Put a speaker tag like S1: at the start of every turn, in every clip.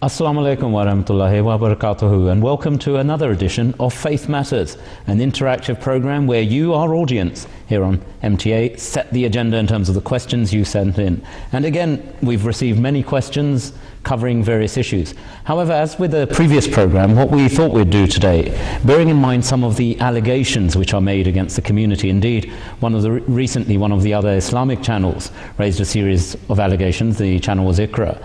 S1: Assalamu alaikum wa rahmatullahi wa barakatuhu, and welcome to another edition of Faith Matters, an interactive program where you, our audience here on MTA, set the agenda in terms of the questions you sent in. And again, we've received many questions covering various issues. However, as with the previous program, what we thought we'd do today, bearing in mind some of the allegations which are made against the community, indeed, recently one of the other Islamic channels raised a series of allegations, the channel was Akhira,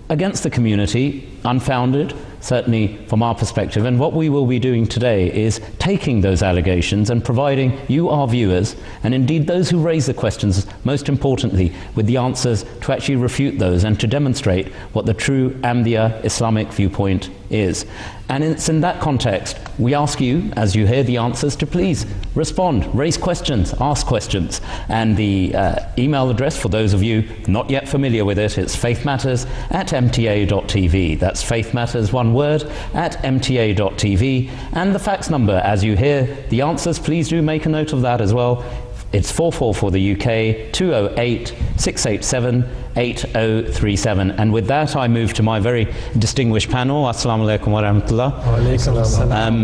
S1: against the community, unfounded, certainly from our perspective. And what we will be doing today is taking those allegations and providing you, our viewers, and indeed those who raise the questions, most importantly, with the answers to actually refute those and to demonstrate what the true Ahmadiyya Islamic viewpoint is. And it's in that context we ask you, as you hear the answers, to please respond, raise questions, ask questions. And the email address, for those of you not yet familiar with it, it's faithmatters@mta.tv. That's faithmatters, one word, @mta.tv. And the fax number, as you hear the answers, please do make a note of that as well. It's 44 for the UK, 208-687-8037. And with that, I move to my very distinguished panel. Assalamu alaikum wa rahmatullah.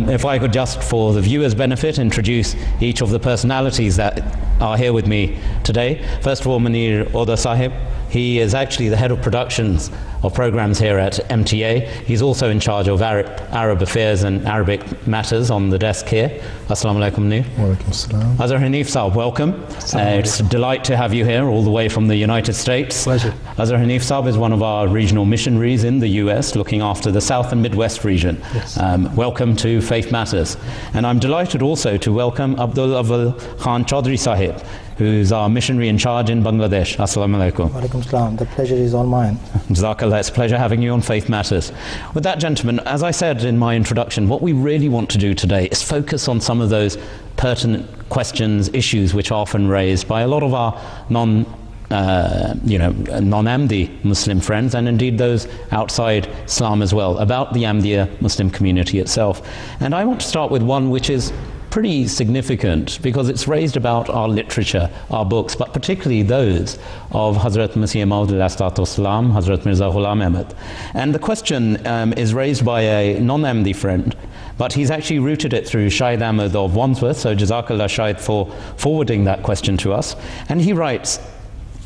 S1: If I could just, for the viewers' benefit, introduce each of the personalities that are here with me today. First of all, Munir Oda Sahib. He is actually the head of productions of programs here at MTA. He's also in charge of Arab affairs and Arabic matters on the desk here. Assalamu alaikum, Munir.
S2: Wa alaikum assalam.
S1: Azhar Hanif Saab, welcome. It's a delight to have you here all the way from the United States.
S2: Pleasure.
S1: Azhar Hanif Saab is one of our regional missionaries in the US, looking after the South and Midwest region.
S2: Yes.
S1: Welcome to Faith Matters. And I'm delighted also to welcome Abdul Awal Khan Chaudhry Sahib, who's our missionary in charge in Bangladesh. Assalamu alaikum.
S3: Wa alaikum assalam. The pleasure is all mine.
S1: Jazakallah, it's a pleasure having you on Faith Matters. With that, gentlemen, as I said in my introduction, what we really want to do today is focus on some of those pertinent questions, issues which are often raised by a lot of our non-Ahmadi Muslim friends, and indeed those outside Islam as well, about the Ahmadiyya Muslim community itself. And I want to start with one which is pretty significant because it's raised about our literature, our books, but particularly those of Hadhrat Masih Maud al-Salam, Hadhrat Mirza Ghulam Ahmad. And the question is raised by a non-Ahmadi friend, but he's actually rooted it through Shahid Ahmad of Wandsworth, so Jazakallah Shahid for forwarding that question to us. And he writes,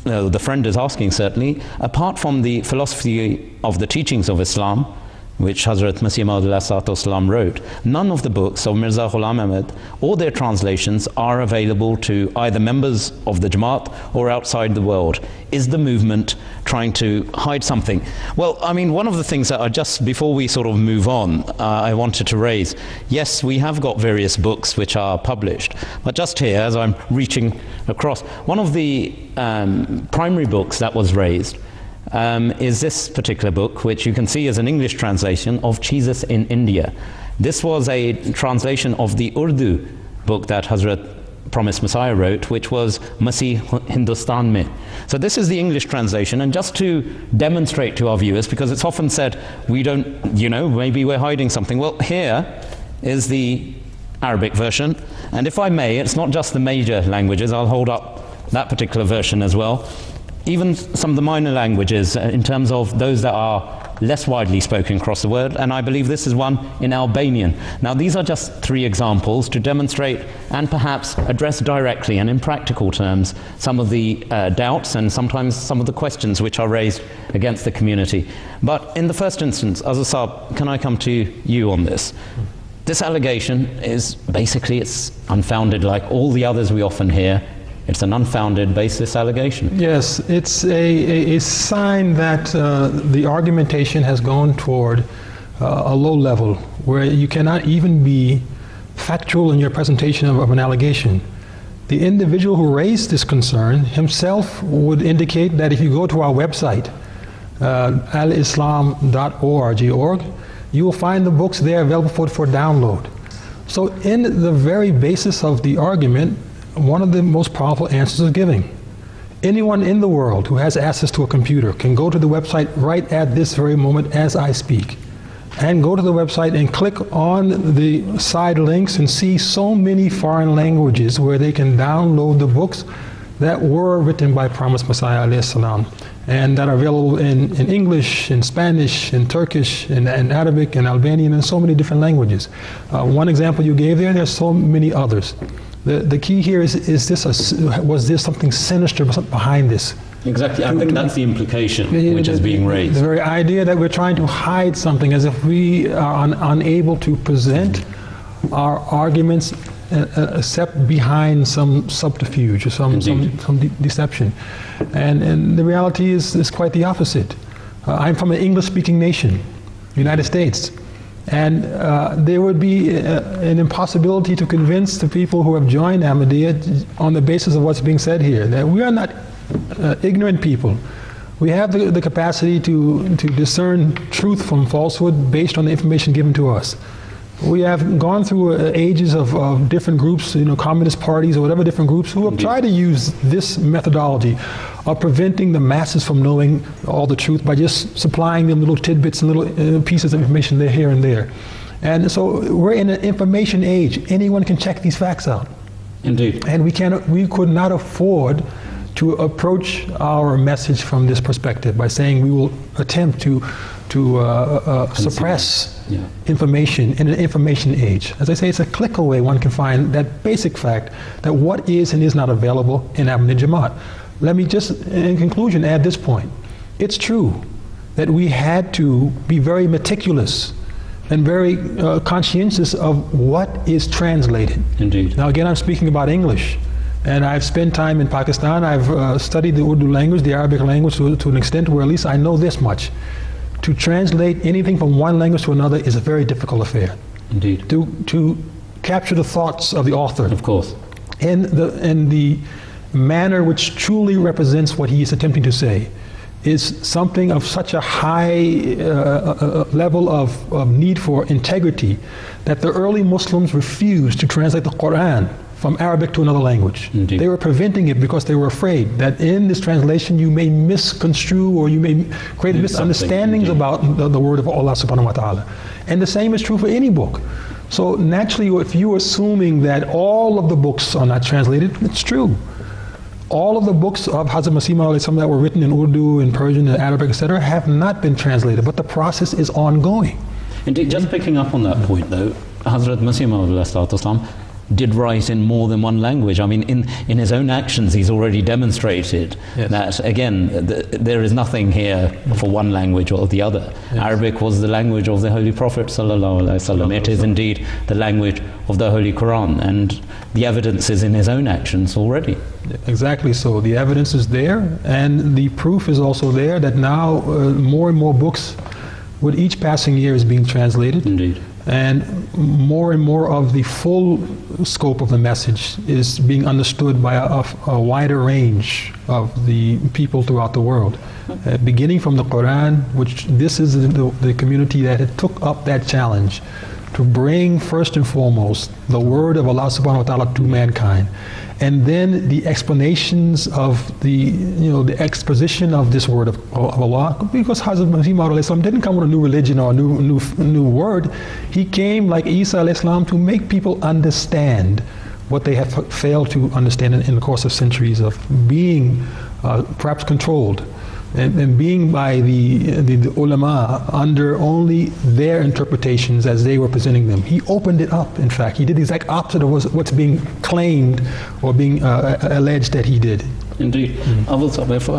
S1: the friend is asking certainly, apart from the philosophy of the teachings of Islam, which Hadhrat Masih Maud al-Salam wrote, none of the books of Mirza Ghulam Ahmad or their translations are available to either members of the Jamaat or outside the world. Is the movement trying to hide something? Well, I mean, one of the things that just before we sort of move on, I wanted to raise, yes, we have got various books which are published, but just here, as I'm reaching across, one of the primary books that was raised is this particular book, which you can see as an English translation of Jesus in India. This was a translation of the Urdu book that Hazrat Promised Messiah wrote, which was Masih Hindustan Mein. So this is the English translation, and just to demonstrate to our viewers, because it's often said we don't, maybe we're hiding something. Well, here is the Arabic version, and if I may, it's not just the major languages. I'll hold up that particular version as well. Even some of the minor languages in terms of those that are less widely spoken across the world, and I believe this is one in Albanian. Now these are just three examples to demonstrate and perhaps address directly and in practical terms some of the doubts and sometimes some of the questions which are raised against the community. But in the first instance, Azhar Saab, can I come to you on this? This allegation is basically, it's unfounded like all the others we often hear. It's an unfounded, baseless allegation.
S2: Yes, it's a sign that the argumentation has gone toward a low level where you cannot even be factual in your presentation of an allegation. The individual who raised this concern himself would indicate that if you go to our website, alislam.org, you will find the books there available for download. So in the very basis of the argument, one of the most powerful answers is giving. Anyone in the world who has access to a computer can go to the website right at this very moment as I speak, and go to the website and click on the side links and see so many foreign languages where they can download the books that were written by promised Messiah alayhi salam, and that are available in English, in Spanish, in Turkish, in Arabic, in Albanian, and so many different languages. One example you gave there's so many others. The key here is was there something sinister behind this?
S1: Exactly, I think that's the implication which is being raised.
S2: The very idea that we're trying to hide something, as if we are unable to present our arguments except behind some subterfuge or some deception. And the reality is quite the opposite. I'm from an English-speaking nation, United States. And there would be an impossibility to convince the people who have joined Ahmadiyya on the basis of what's being said here, that we are not ignorant people. We have the capacity to discern truth from falsehood based on the information given to us. We have gone through ages of different groups, communist parties or whatever different groups, who have tried to use this methodology of preventing the masses from knowing all the truth by just supplying them little tidbits and little pieces of information there, here and there. And so we're in an information age. Anyone can check these facts out.
S1: Indeed.
S2: And we could not afford to approach our message from this perspective by saying we will attempt to suppress information in an information age. As I say, it's a click away one can find that basic fact that what is and is not available in Ahmadiyya Jamaat. Let me just, in conclusion, add this point. It's true that we had to be very meticulous and very conscientious of what is translated.
S1: Indeed.
S2: Now again, I'm speaking about English. And I've spent time in Pakistan. I've studied the Urdu language, the Arabic language, to an extent where at least I know this much. To translate anything from one language to another is a very difficult affair.
S1: Indeed.
S2: To capture the thoughts of the author.
S1: Of course.
S2: And the manner which truly represents what he is attempting to say is something of such a high level of need for integrity that the early Muslims refused to translate the Quran from Arabic to another language.
S1: Indeed.
S2: They were preventing it because they were afraid that in this translation you may misconstrue or you may create misunderstandings about the word of Allah subhanahu wa ta'ala. And the same is true for any book. So naturally, if you're assuming that all of the books are not translated, it's true. All of the books of Hadhrat Masih Maud that were written in Urdu, in Persian, in Arabic, etc., have not been translated, but the process is ongoing.
S1: Indeed, just picking up on that point though, Hadhrat Masih Maud did write in more than one language. I mean, in his own actions, he's already demonstrated that, again, there is nothing here for one language or the other. Yes. Arabic was the language of the Holy Prophet ﷺ. It is indeed the language of the Holy Quran, and the evidence is in his own actions already.
S2: Exactly so. The evidence is there, and the proof is also there that now more and more books with each passing year is being translated.
S1: Indeed.
S2: And more of the full scope of the message is being understood by a wider range of the people throughout the world. Beginning from the Quran, which this is the community that had took up that challenge to bring first and foremost the word of Allah subhanahu wa ta'ala to mankind. And then the explanations of the exposition of this word of Allah, because Hadhrat Masih Maud didn't come with a new religion or a new word. He came like Isa alayhi salam to make people understand what they have failed to understand in the course of centuries of being perhaps controlled and being by the ulama under only their interpretations as they were presenting them. He opened it up, in fact. He did the exact opposite of what's being claimed or being alleged that he did.
S1: Indeed. If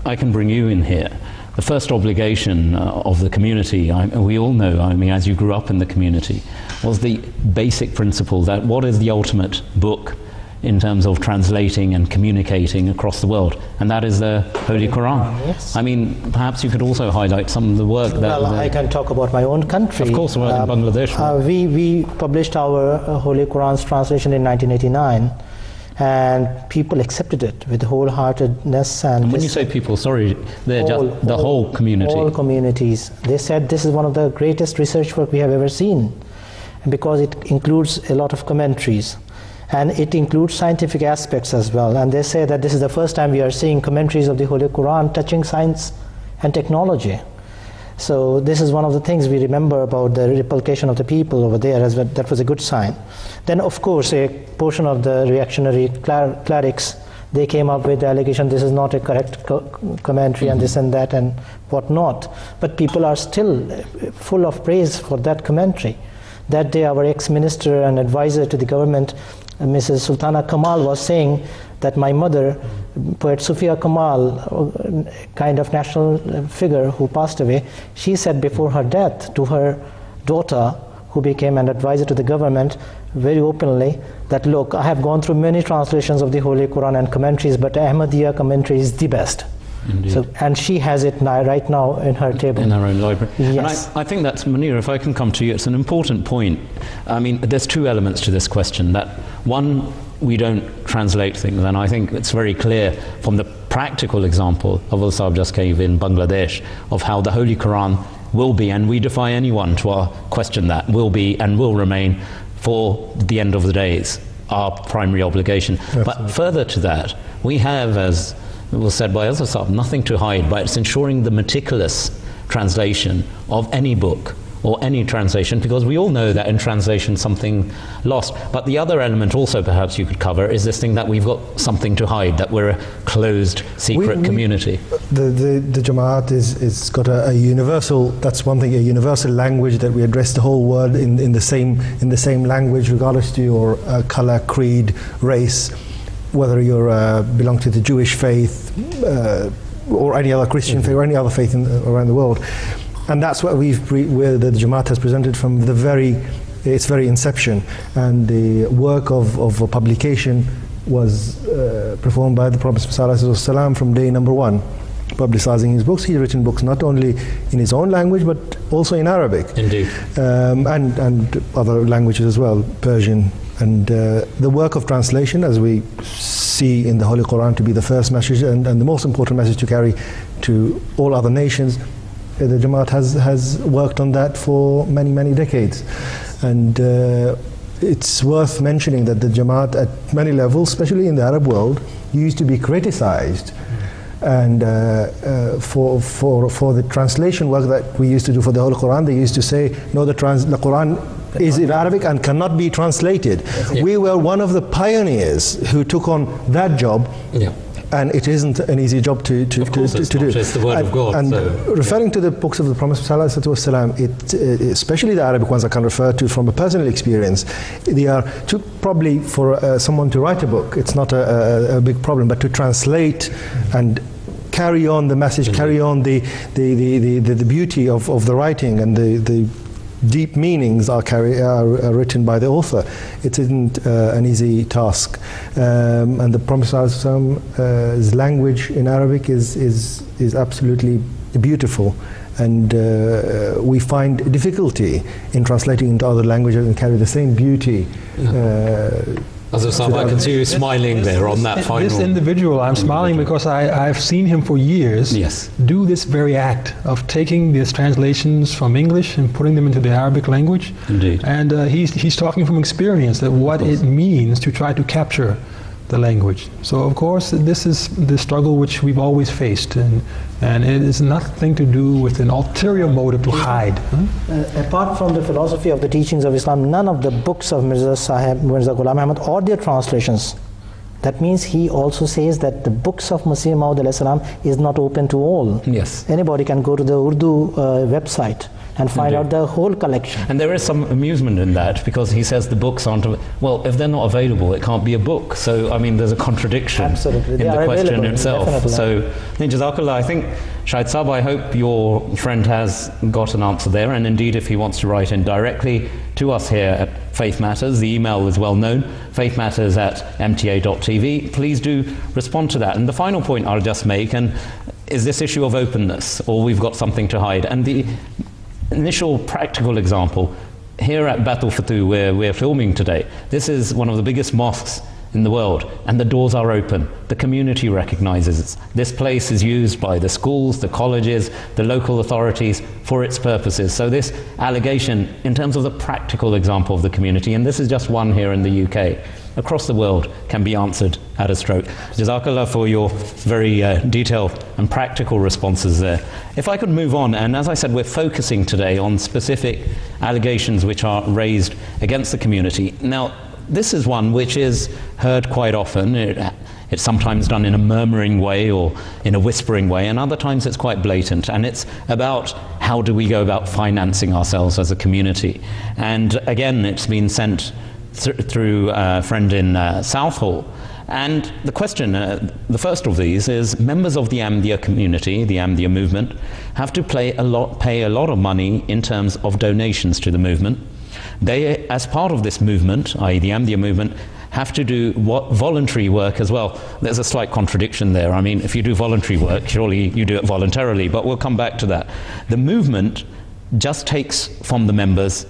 S1: I can bring you in here. The first obligation of the community, we all know, I mean, as you grew up in the community, was the basic principle that what is the ultimate book in terms of translating and communicating across the world, and that is the Holy Quran.
S3: Yes.
S1: I mean, perhaps you could also highlight some of the work that...
S3: Well, I can talk about my own country.
S1: Of course, we're in Bangladesh.
S3: We published our Holy Quran's translation in 1989, and people accepted it with wholeheartedness. And
S1: when you say people, sorry, they're just the whole community.
S3: All communities. They said this is one of the greatest research work we have ever seen, because it includes a lot of commentaries. And it includes scientific aspects as well. And they say that this is the first time we are seeing commentaries of the Holy Quran touching science and technology. So this is one of the things we remember about the replication of the people over there as well. That was a good sign. Then of course a portion of the reactionary clerics, They came up with the allegation this is not a correct commentary and this and that and whatnot. But people are still full of praise for that commentary. That day our ex-minister and advisor to the government, Mrs. Sultana Kamal, was saying that my mother, poet Sufia Kamal, kind of national figure who passed away, she said before her death to her daughter, who became an advisor to the government, very openly, that look, I have gone through many translations of the Holy Quran and commentaries, but Ahmadiyya commentary is the best.
S1: Indeed.
S3: So, and she has it right now in her table.
S1: In her own library.
S3: Yes.
S1: And I think that's, Munir, if I can come to you, it's an important point. I mean, there's two elements to this question. That one, we don't translate things, and I think it's very clear from the practical example of Al-Sab just gave in Bangladesh of how the Holy Quran will be, and we defy anyone to question that, will be and will remain for the end of the days, our primary obligation. Absolutely. But further to that, we have, as was said by Al-Sab, nothing to hide, but it's ensuring the meticulous translation of any book or any translation, because we all know that in translation something lost. But the other element also perhaps you could cover is this thing that we've got something to hide, that we're a closed, secret community.
S4: The Jamaat is got a universal, that's one thing, a universal language that we address the whole world in the same language, regardless to your color, creed, race, whether you belong to the Jewish faith or any other Christian faith or any other faith around the world. And that's what the Jamaat has presented from its very inception. And the work of publication was performed by the Prophet ﷺ from day number one, publicizing his books. He's written books not only in his own language, but also in Arabic.
S1: Indeed.
S4: And other languages as well, Persian. And the work of translation, as we see in the Holy Quran to be the first message and the most important message to carry to all other nations, the Jamaat has worked on that for many, many decades. And it's worth mentioning that the Jamaat at many levels, especially in the Arab world, used to be criticized and for the translation work that we used to do for the Holy Quran. They used to say, no, the Quran is in Arabic and cannot be translated. Yeah. We were one of the pioneers who took on that job. Yeah. And it isn't an easy job to do.
S1: It's the word of God.
S4: And referring to the books of the Prophet ﷺ, especially the Arabic ones I can refer to from a personal experience, they are probably for someone to write a book, it's not a big problem, but to translate and carry on the message, carry on the beauty of the writing and the deep meanings are written by the author. It isn't an easy task, and the Prophet's language in Arabic is absolutely beautiful, and we find difficulty in translating into other languages and carry the same beauty.
S1: I can see you smiling there on that final.
S2: This individual, I'm smiling because I've seen him for years do this very act of taking these translations from English and putting them into the Arabic language.
S1: Indeed.
S2: And he's talking from experience that what it means to try to capture the language. So of course this is the struggle which we've always faced, and it is nothing to do with an ulterior motive to hide.
S3: Apart from the philosophy of the teachings of Islam, none of the books of Mirza Ghulam Ahmad or their translations, that means he also says that the books of Masih Maud is not open to all.
S1: Yes.
S3: Anybody can go to the Urdu website and find out the whole collection.
S1: And there is some amusement in that, because he says the books aren't, well, if they're not available, it can't be a book. So, I mean, there's a contradiction in the question itself.
S3: Definitely.
S1: So, Jazakallah, I think, Shahid Saab, I hope your friend has got an answer there, and indeed, if he wants to write in directly to us here at Faith Matters, the email is well known, faithmatters@mta.tv. Please do respond to that. And the final point I'll just make is this issue of openness, or we've got something to hide. And the initial practical example, here at Batul Fatu, where we're filming today, this is one of the biggest mosques in the world, and the doors are open. The community recognizes it. This place is used by the schools, the colleges, the local authorities for its purposes. So this allegation, in terms of the practical example of the community, and this is just one here in the UK, across the world can be answered at a stroke. Jazakallah for your very detailed and practical responses there. If I could move on, and as I said, we're focusing today on specific allegations which are raised against the community. Now, this is one which is heard quite often. It's sometimes done in a murmuring way or in a whispering way, and other times it's quite blatant. And it's about how do we go about financing ourselves as a community. And again, it's been sent through a friend in Southall. And the question, the first of these is, members of the Ahmadiyya community, the Ahmadiyya movement, have to pay a lot of money in terms of donations to the movement. They, as part of this movement, i.e. the Ahmadiyya movement, have to do voluntary work as well. There's a slight contradiction there. I mean, if you do voluntary work, surely you do it voluntarily, but we'll come back to that. The movement just takes from the members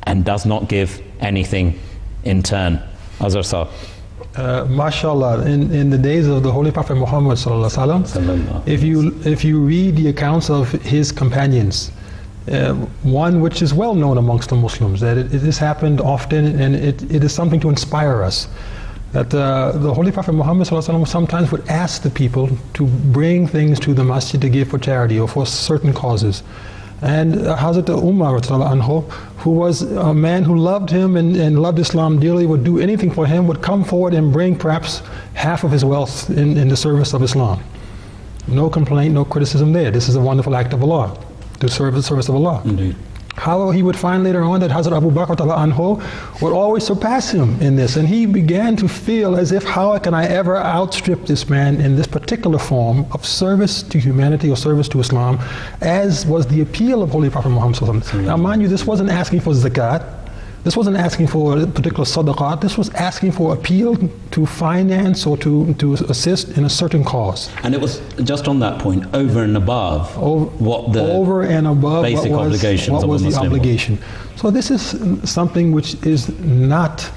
S1: and does not give anything in turn. Azhar Sahib.
S2: MashaAllah, in the days of the Holy Prophet Muhammad if you read the accounts of his companions, one which is well known amongst the Muslims, that this happened often, and it is something to inspire us, that the Holy Prophet Muhammad sometimes would ask the people to bring things to the masjid to give for charity or for certain causes. And Hazrat Umar, who was a man who loved him and loved Islam dearly, would do anything for him, would come forward and bring perhaps half of his wealth in the service of Islam. No complaint, no criticism there. This is a wonderful act of Allah, to serve the service of Allah.
S1: Indeed.
S2: However, he would find later on that Hazrat Abu Bakr would always surpass him in this, and he began to feel as if, how can I ever outstrip this man in this particular form of service to humanity or service to Islam, as was the appeal of Holy Prophet Muhammad. Now mind you, this wasn't asking for zakat, this wasn't asking for a particular sadaqat, this was asking for appeal to finance or to assist in a certain cause.
S1: And it was just on that point, over and above what the basic obligations
S2: what
S1: of
S2: was
S1: a Muslim
S2: the obligation. So this is something which is not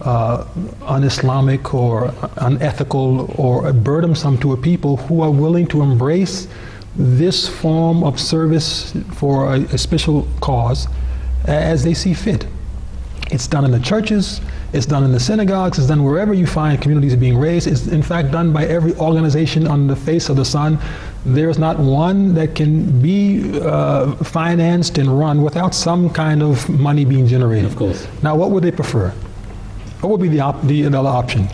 S2: un-Islamic or unethical or burdensome to a people who are willing to embrace this form of service for a special cause as they see fit. It's done in the churches, it's done in the synagogues, it's done wherever you find communities being raised. It's in fact done by every organization on the face of the sun. There's not one that can be financed and run without some kind of money being generated.
S1: Of course.
S2: Now what would they prefer? What would be the other option?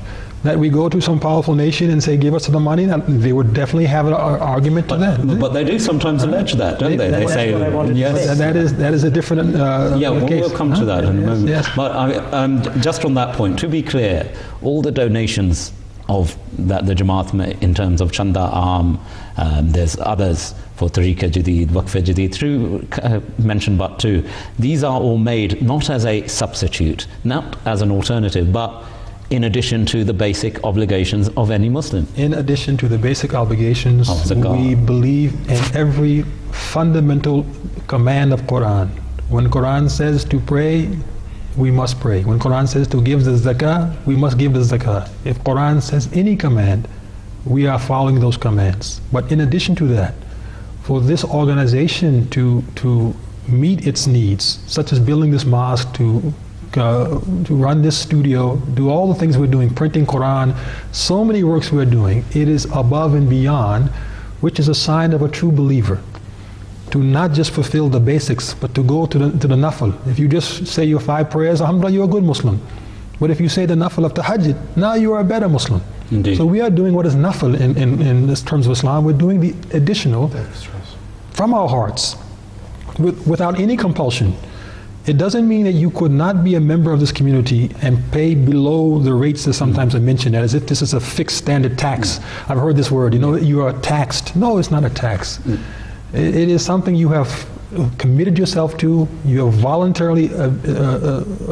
S2: That we go to some powerful nation and say, give us the money? They would definitely have an argument to that.
S1: But they do sometimes allege that, don't they? They say, yes.
S2: That is a different case.
S1: We'll come to that in a moment.
S2: Yes.
S1: But just on that point, to be clear, all the donations of that the Jamaat in terms of Chanda, there's others for Tariqa Jadid, Waqf Jadid, through mentioned but two. These are all made not as a substitute, not as an alternative, but in addition to the basic obligations of any Muslim.
S2: In addition to the basic obligations, we believe in every fundamental command of Quran. When Quran says to pray, we must pray. When Quran says to give the zakah, we must give the zakah. If Quran says any command, we are following those commands. But in addition to that, for this organization to meet its needs, such as building this mosque, to run this studio, do all the things we're doing, printing Quran, so many works we're doing, it is above and beyond, which is a sign of a true believer. To not just fulfill the basics, but to go to the nafil. If you just say your 5 prayers, alhamdulillah, you're a good Muslim. But if you say the nafil of tahajjud, now you are a better Muslim.
S1: Indeed. So
S2: we are doing what is nafil in this terms of Islam. We're doing the additional from our hearts, without any compulsion. It doesn't mean that you could not be a member of this community and pay below the rates that sometimes are mentioned, as if this is a fixed standard tax. I've heard this word, you are taxed. No, it's not a tax. It is something you have committed yourself to. You have voluntarily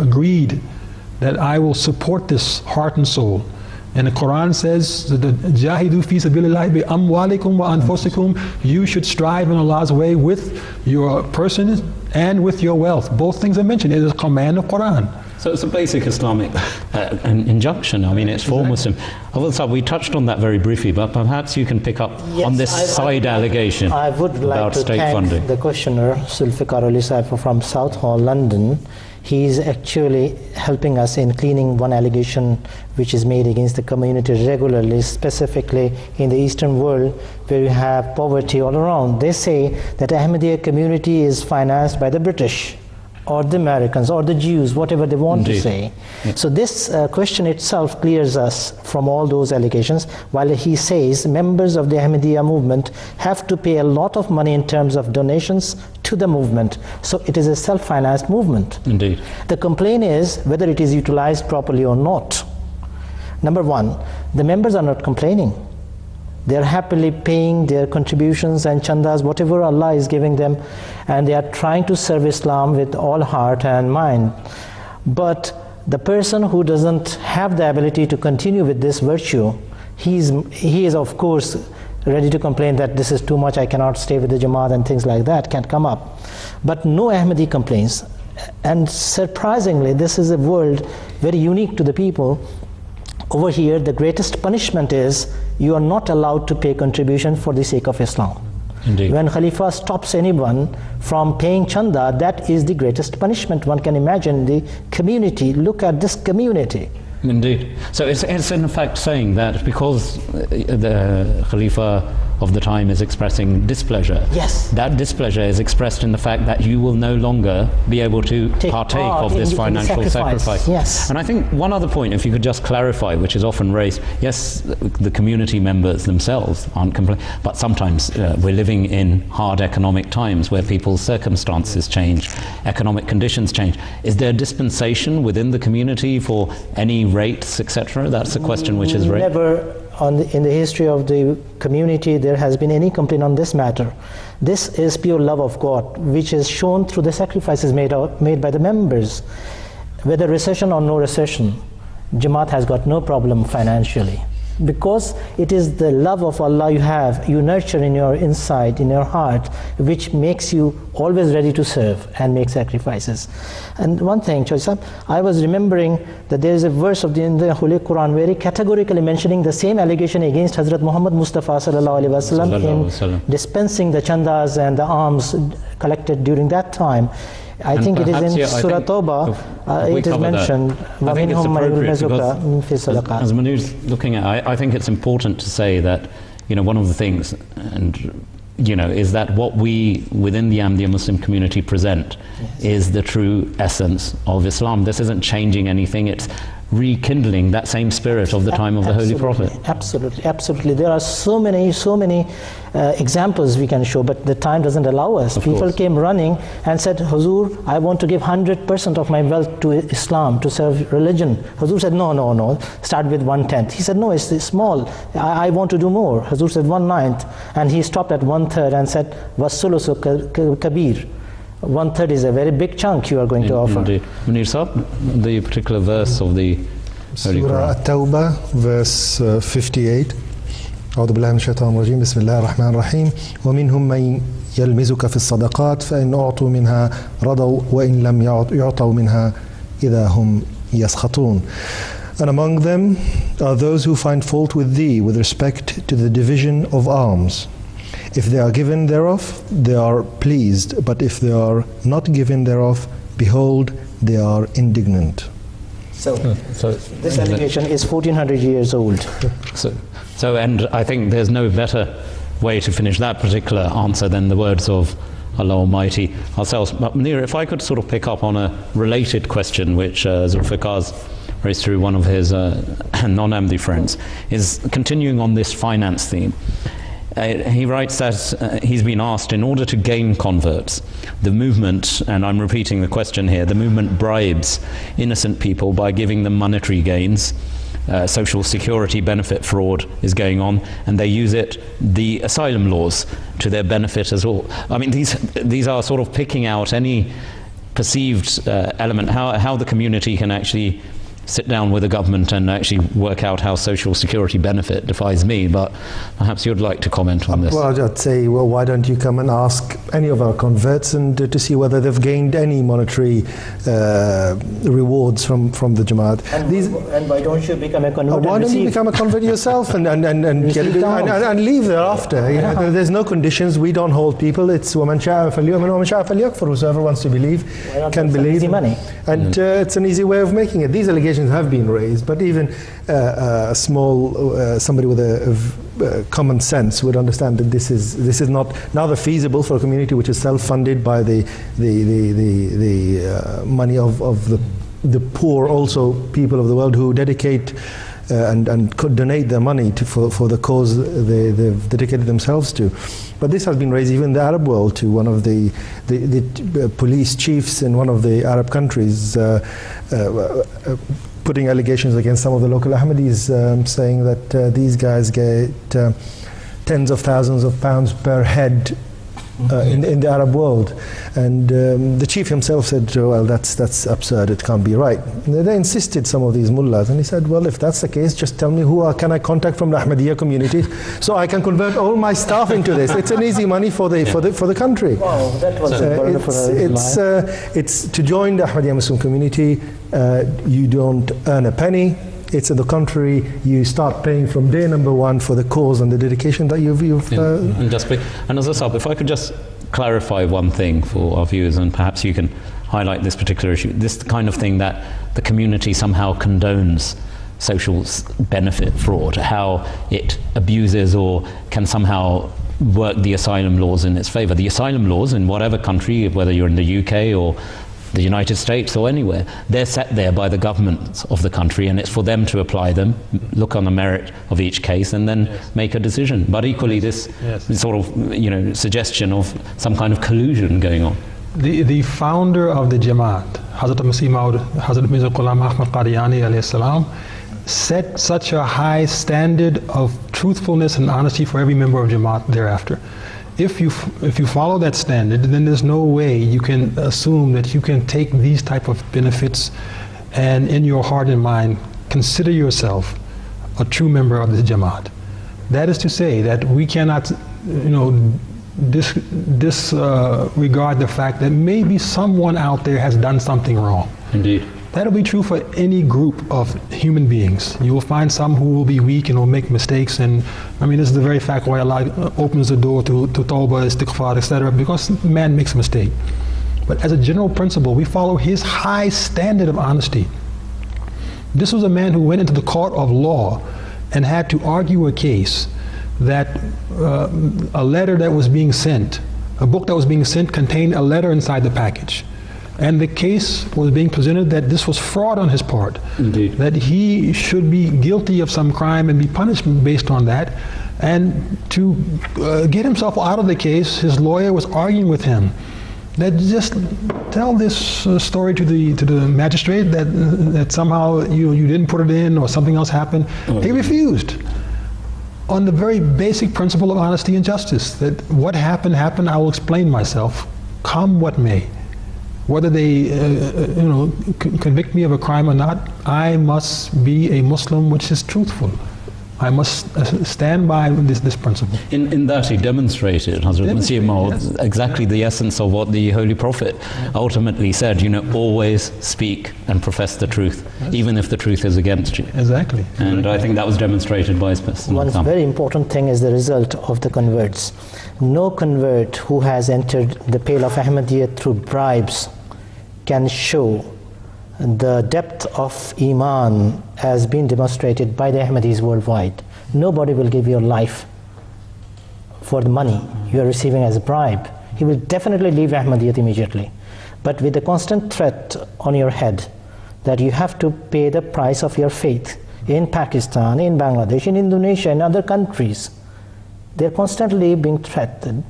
S2: agreed that I will support this heart and soul. And the Quran says, "Jahidu fi sabilillahi bi amwalikum wa anfusikum." You should strive in Allah's way with your person and with your wealth. Both things are mentioned. It is a command of Quran.
S1: So it's a basic Islamic injunction. I mean, it's for Muslim. Also, we touched on that very briefly, but perhaps you can pick up on this side allegation
S3: I would like
S1: about
S3: to
S1: state
S3: thank
S1: funding.
S3: the questioner, Zulfikar Ali Saif from Southall, London. He is actually helping us in cleaning one allegation which is made against the community regularly, specifically in the Eastern world where you have poverty all around. They say that Ahmadiyya community is financed by the British. or the Americans or the Jews, whatever they want
S1: Indeed.
S3: to say.
S1: Yeah.
S3: So this question itself clears us from all those allegations, while he says members of the Ahmadiyya movement have to pay a lot of money in terms of donations to the movement. So it is a self-financed movement.
S1: Indeed.
S3: The complaint is whether it is utilized properly or not. Number one, the members are not complaining. They are happily paying their contributions and chandas, whatever Allah is giving them, and they are trying to serve Islam with all heart and mind. But the person who doesn't have the ability to continue with this virtue, he is of course ready to complain that this is too much, I cannot stay with the Jamaat and things like that can't come up. But no Ahmadi complains. And surprisingly, this is a world very unique to the people. Over here, the greatest punishment is you are not allowed to pay contribution for the sake of Islam.
S1: Indeed.
S3: When Khalifa stops anyone from paying chanda, that is the greatest punishment. One can imagine the community. Look at this community.
S1: Indeed. So it's in effect saying that because the Khalifa of the time is expressing displeasure,
S3: yes,
S1: that displeasure is expressed in the fact that you will no longer be able to partake of this financial sacrifice.
S3: Yes.
S1: And I think one other point, if you could just clarify, which is often raised, yes, the community members themselves aren't complaining, but sometimes we're living in hard economic times where people's circumstances change, economic conditions change. Is there dispensation within the community for any rates, etc.? That's a question which is raised.
S3: Never in the history of the community there has been any complaint on this matter. This is pure love of God, which is shown through the sacrifices made by the members. Whether recession or no recession, Jamaat has got no problem financially, because it is the love of Allah you nurture in your inside, in your heart, which makes you always ready to serve and make sacrifices. And one thing, I was remembering that there is a verse in the Holy Quran very categorically mentioning the same allegation against Hadhrat Muhammad Mustafa sallallahu alaihi wasallam in dispensing the chandas and the alms collected during that time. I think it is in Surah Tawbah, it is mentioned.
S1: I think it's appropriate because, as Manu's looking at, I think it's important to say that, one of the things, and is that what we within the Ahmadiyya Muslim community present is the true essence of Islam. This isn't changing anything, it's rekindling that same spirit of the time of the Holy Prophet.
S3: Absolutely, absolutely. There are so many examples we can show, but the time doesn't allow us. People came running and said, Huzur, I want to give 100% of my wealth to Islam, to serve religion. Huzur said, no, start with 1/10. He said, no, it's small, I want to do more. Huzur said 1/9, and he stopped at 1/3 and said, Wasulusu kabir. 1/3 is a very big chunk you are going to offer.
S1: Indeed. Munir Sahab, the particular verse of the Holy Quran.
S4: Surah At-Tawbah, verse 58. أعوذ بالله من الشيطان الرجيم بسم الله الرحمن الرحيم ومنهم من يلمزك في الصدقات فإن أعطوا منها رضوا وإن لم يعطوا منها إذا هم يسخطون. And among them are those who find fault with thee with respect to the division of alms. If they are given thereof, they are pleased, but if they are not given thereof, behold, they are indignant.
S3: So this allegation is 1400 years old.
S1: So, and I think there's no better way to finish that particular answer than the words of Allah Almighty ourselves. But Munir, if I could sort of pick up on a related question which Zulfikar's raised through one of his non-Ahmadi friends, is continuing on this finance theme. He writes that he's been asked, in order to gain converts, the movement, and I'm repeating the question here, the movement bribes innocent people by giving them monetary gains. Social security benefit fraud is going on, and they use the asylum laws to their benefit as well. I mean, these are sort of picking out any perceived element, how the community can actually sit down with the government and actually work out how social security benefit defies me, but perhaps you'd like to comment on this.
S4: Well, I'd say, why don't you come and ask any of our converts and to see whether they've gained any monetary rewards from the Jamaat.
S3: And why don't you become a convert?
S4: Why don't you become a convert yourself and leave thereafter? There's no conditions. We don't hold people. It's وَمَنْ شَاءَ فَلْيُؤْمِنْ وَمَنْ شَاءَ فَلْيَكْفُرْ. Whoever wants to believe can believe.
S3: Easy money.
S4: And it's an easy way of making it. These allegations have been raised, but even a small somebody with a common sense would understand that this is not neither feasible for a community which is self-funded by the money of the poor, also people of the world who dedicate and could donate their money for the cause they've dedicated themselves to. But this has been raised even in the Arab world to one of the police chiefs in one of the Arab countries, putting allegations against some of the local Ahmadis, saying that these guys get tens of thousands of pounds per head in the Arab world. And the chief himself said, well, that's absurd, it can't be right. And they insisted, some of these mullahs, and he said, well, if that's the case, just tell me who can I contact from the Ahmadiyya community so I can convert all my staff into this. It's an easy money for the country.
S3: Wow, that was
S4: it's to join the Ahmadiyya Muslim community, you don't earn a penny. It's on the contrary, you start paying from day number one for the cause and the dedication that you've
S1: and as a sub, if I could just clarify one thing for our viewers, and perhaps you can highlight this particular issue, this kind of thing that the community somehow condones social benefit fraud, how it abuses or can somehow work the asylum laws in its favor. The asylum laws in whatever country, whether you're in the UK or the United States or anywhere, they're set there by the governments of the country, and it's for them to apply them, look on the merit of each case, and then make a decision. But equally, this sort of suggestion of some kind of collusion going on.
S2: The founder of the Jamaat, Hadhrat Mirza Ghulam Ahmad Qadiani alayhi salam, set such a high standard of truthfulness and honesty for every member of Jamaat thereafter. If you follow that standard, then there's no way you can assume that you can take these type of benefits and in your heart and mind consider yourself a true member of the Jamaat. That is to say that we cannot disregard the fact that maybe someone out there has done something wrong.
S1: Indeed.
S2: That'll be true for any group of human beings. You will find some who will be weak and will make mistakes, and I mean, this is the very fact why Allah opens the door to tawbah, istighfar, etc., because man makes a mistake. But as a general principle, we follow his high standard of honesty. This was a man who went into the court of law and had to argue a case that a letter that was being sent, a book that was being sent contained a letter inside the package. And the case was being presented that this was fraud on his part.
S1: Indeed.
S2: That he should be guilty of some crime and be punished based on that. And to get himself out of the case, his lawyer was arguing with him that just tell this story to the magistrate that somehow you didn't put it in or something else happened. He refused. On the very basic principle of honesty and justice, that what happened, I will explain myself, come what may. Whether they convict me of a crime or not, I must be a Muslim which is truthful. I must stand by this principle.
S1: In that he demonstrated, Hazrat Masih Maud, exactly the essence of what the Holy Prophet ultimately said, always speak and profess the truth, even if the truth is against you.
S2: Exactly.
S1: And I think that was demonstrated by his personal example.
S3: One very important thing is the result of the converts. No convert who has entered the pale of Ahmadiyya through bribes can show the depth of Iman as been demonstrated by the Ahmadis worldwide. Nobody will give your life for the money you are receiving as a bribe. He will definitely leave Ahmadiyyat immediately. But with the constant threat on your head that you have to pay the price of your faith in Pakistan, in Bangladesh, in Indonesia, in other countries, they're constantly being threatened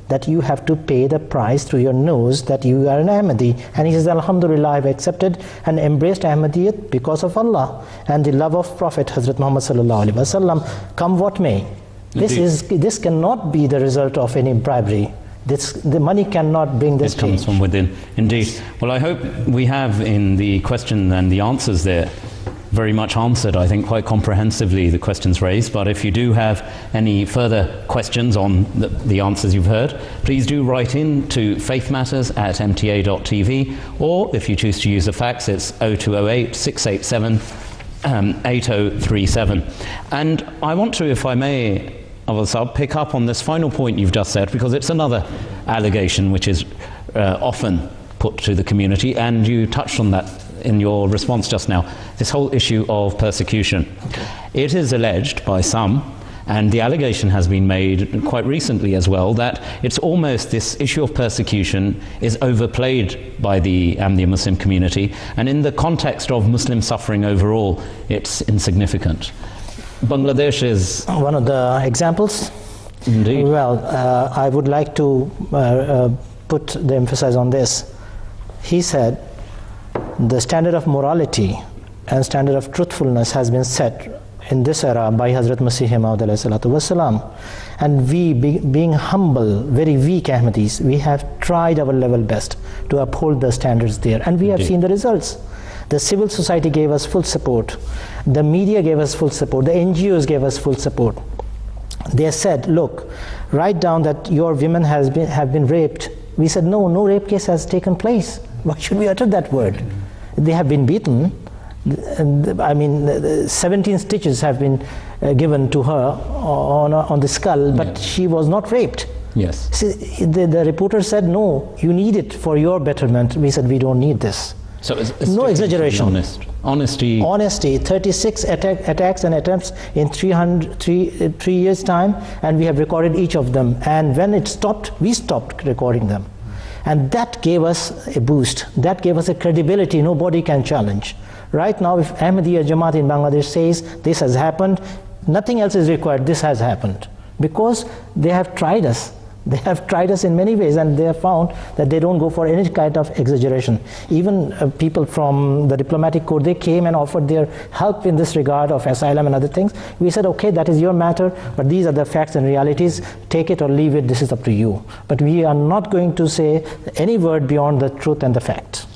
S3: that you have to pay the price through your nose that you are an Ahmadi. And he says, Alhamdulillah, I've accepted and embraced Ahmadiyyat because of Allah and the love of Prophet Hazrat Muhammad sallallahu alaihi wasallam, come what may. This cannot be the result of any bribery. The money cannot bring this change.
S1: It comes from within. Indeed. Well, I hope we have in the question and the answers there very much answered, I think, quite comprehensively the questions raised. But if you do have any further questions on the answers you've heard, please do write in to faithmatters@mta.tv, or if you choose to use the fax, it's 0208 687 8037. And I want to, if I may, Abul-Sab, pick up on this final point you've just said, because it's another allegation which is often put to the community, and you touched on that in your response just now, this whole issue of persecution. It is alleged by some And the allegation has been made quite recently as well that it's almost this issue of persecution is overplayed by the Ahmadiyya Muslim community, and in the context of Muslim suffering overall, it's insignificant. Bangladesh is
S3: one of the examples.
S1: Indeed.
S3: Well, I would like to put the emphasis on this. He said the standard of morality and standard of truthfulness has been set in this era by Hadhrat Masih Maud alayhi salatu wasalam. And we, being humble, very weak Ahmadis, we have tried our level best to uphold the standards there, and we have seen the results. The civil society gave us full support. The media gave us full support. The NGOs gave us full support. They said, look, write down that your women have been raped. We said, no rape case has taken place. Why should we utter that word? They have been beaten. I mean, 17 stitches have been given to her on the skull, but she was not raped.
S1: Yes.
S3: See, the reporter said, no, you need it for your betterment. We said, we don't need this.
S1: So it's
S3: no exaggeration.
S1: Honest. Honesty.
S3: 36 attacks and attempts in 3 years' time, and we have recorded each of them. And when it stopped, we stopped recording them. And that gave us a boost. That gave us a credibility nobody can challenge. Right now, if Ahmadiyya Jamaat in Bangladesh says this has happened, nothing else is required, this has happened. Because they have tried us. They have tried us in many ways, and they have found that they don't go for any kind of exaggeration. Even people from the diplomatic corps, they came and offered their help in this regard of asylum and other things. We said, okay, that is your matter, but these are the facts and realities. Take it or leave it, this is up to you. But we are not going to say any word beyond the truth and the fact.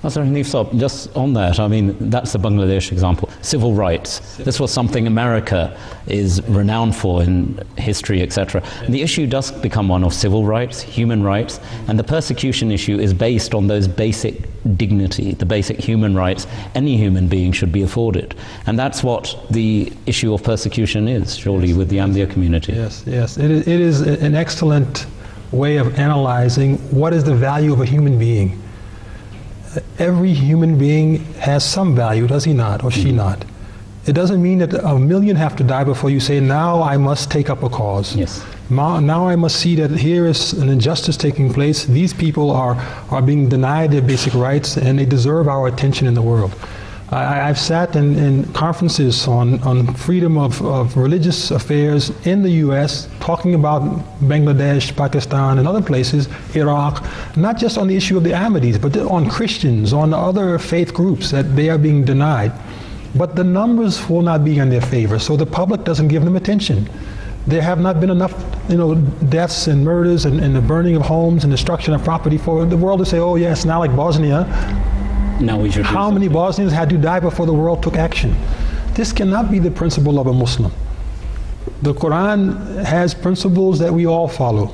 S1: Just on that, I mean, that's the Bangladesh example. Civil rights. This was something America is renowned for in history, etc. And the issue does become one of civil rights, human rights, and the persecution issue is based on those basic dignity, the basic human rights any human being should be afforded. And that's what the issue of persecution is, surely, with the Ahmadiyya community.
S2: Yes. It is an excellent way of analyzing what is the value of a human being. Every human being has some value, does he not, or she not? It doesn't mean that 1 million have to die before you say, now I must take up a cause.
S1: Yes.
S2: Now I must see that here is an injustice taking place. These people are being denied their basic rights, and they deserve our attention in the world. I've sat in conferences on freedom of religious affairs in the US, talking about Bangladesh, Pakistan, and other places, Iraq, not just on the issue of the Ahmadis, but on Christians, on other faith groups that they are being denied. But the numbers will not be in their favor, so the public doesn't give them attention. There have not been enough, deaths and murders and the burning of homes and destruction of property for the world to say, oh yes, now like Bosnia.
S1: Now we should.
S2: How many Bosnians had to die before the world took action? This cannot be the principle of a Muslim. The Quran has principles that we all follow.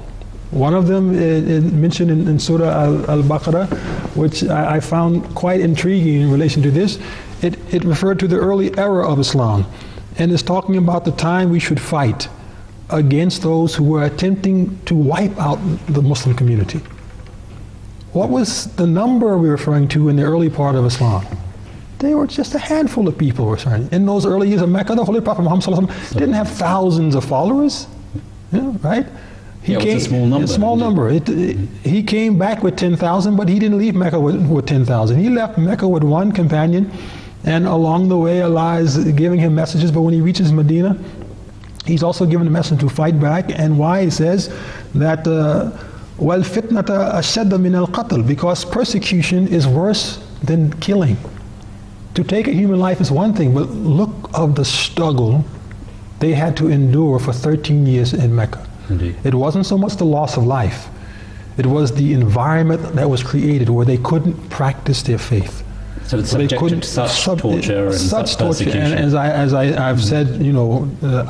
S2: One of them is mentioned in Surah Al-Baqarah, which I found quite intriguing in relation to this. It referred to the early era of Islam, and is talking about the time we should fight against those who were attempting to wipe out the Muslim community. What was the number we're referring to in the early part of Islam? They were just a handful of people were referring. In those early years of Mecca, the Holy Prophet Muhammad didn't have thousands of followers, right?
S1: It was a small number.
S2: A small number. He came back with 10,000, but he didn't leave Mecca with 10,000. He left Mecca with one companion, and along the way Allah is giving him messages, but when he reaches Medina, he's also given a message to fight back. And why? He says that وَالْفِتْنَةَ أَشَدَّ مِنَ الْقَتْلِ, because persecution is worse than killing. To take a human life is one thing, but look of the struggle they had to endure for 13 years in Mecca.
S1: Indeed.
S2: It wasn't so much the loss of life, it was the environment that was created where they couldn't practice their faith.
S1: So it's subjected to such torture and such persecution.
S2: And as I've said,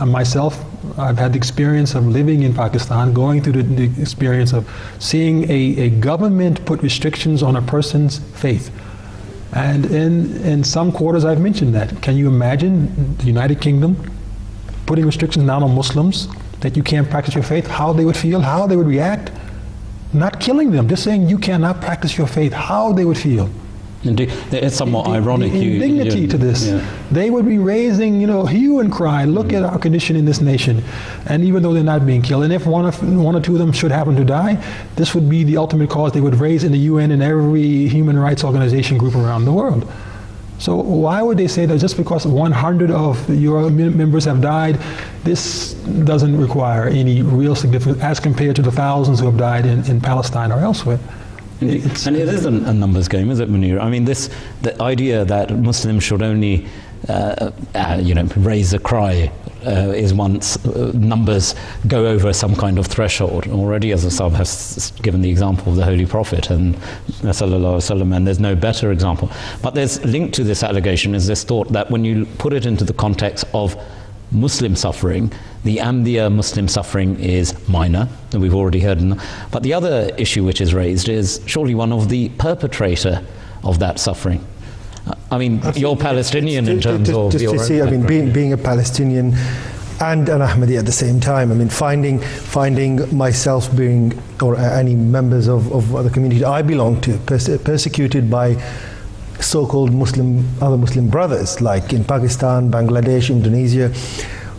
S2: myself, I've had the experience of living in Pakistan, going through the experience of seeing a government put restrictions on a person's faith. And in some quarters I've mentioned that. Can you imagine the United Kingdom putting restrictions down on Muslims that you can't practice your faith? How they would feel, how they would react? Not killing them, just saying you cannot practice your faith, how they would feel.
S1: Indeed, it's somewhat ironic.
S2: The indignity to this.
S1: Yeah.
S2: They would be raising, hue and cry, look at our condition in this nation. And even though they're not being killed, and if one or two of them should happen to die, this would be the ultimate cause they would raise in the UN and every human rights organization group around the world. So why would they say that just because 100 of your members have died, this doesn't require any real significance as compared to the thousands who have died in Palestine or elsewhere?
S1: And it isn't a numbers game, is it, Munir? I mean, the idea that Muslims should only, raise a cry is once numbers go over some kind of threshold. Already, as Asab has given the example of the Holy Prophet and Sallallahu Alaihi Wasallam, and there's no better example. But there's linked to this allegation is this thought that when you put it into the context of Muslim suffering, the Ahmadiyya Muslim suffering is minor, and we've already heard. But the other issue which is raised is surely one of the perpetrator of that suffering. I mean, you're Palestinian in terms of your
S4: own. I mean, being a Palestinian and an Ahmadi at the same time. I mean, finding myself being, or any members of the community I belong to, persecuted by so-called other Muslim brothers, like in Pakistan, Bangladesh, Indonesia,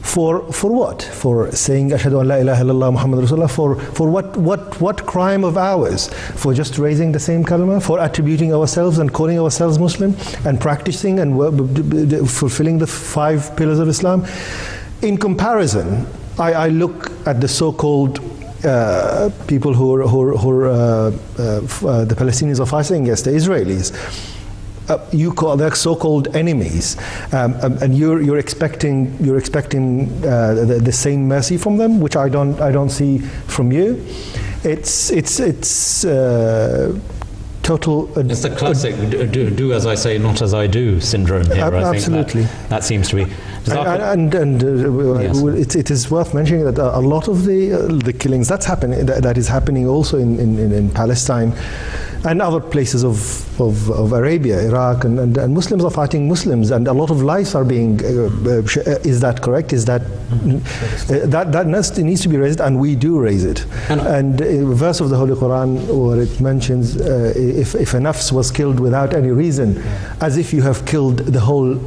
S4: for what? For saying Ashhadu an la ilaha illallah Muhammad Rasulullah, for what crime of ours? For just raising the same kalima, for attributing ourselves and calling ourselves Muslim and practicing and fulfilling the 5 pillars of Islam. In comparison, I look at the so-called people who are the Palestinians are fighting against the Israelis. You call their so-called enemies, and you're expecting the same mercy from them, which I don't see from you. It's total.
S1: It's the classic do as I say, not as I do syndrome here.
S4: Absolutely,
S1: I think that seems to be.
S4: Yes. It is worth mentioning that a lot of the killings that is happening also in Palestine and other places of Arabia, Iraq, and Muslims are fighting Muslims, and a lot of lives are being. Is that correct? Is that that needs to be raised, and we do raise it. And a verse of the Holy Quran where it mentions if a nafs was killed without any reason, as if you have killed the whole.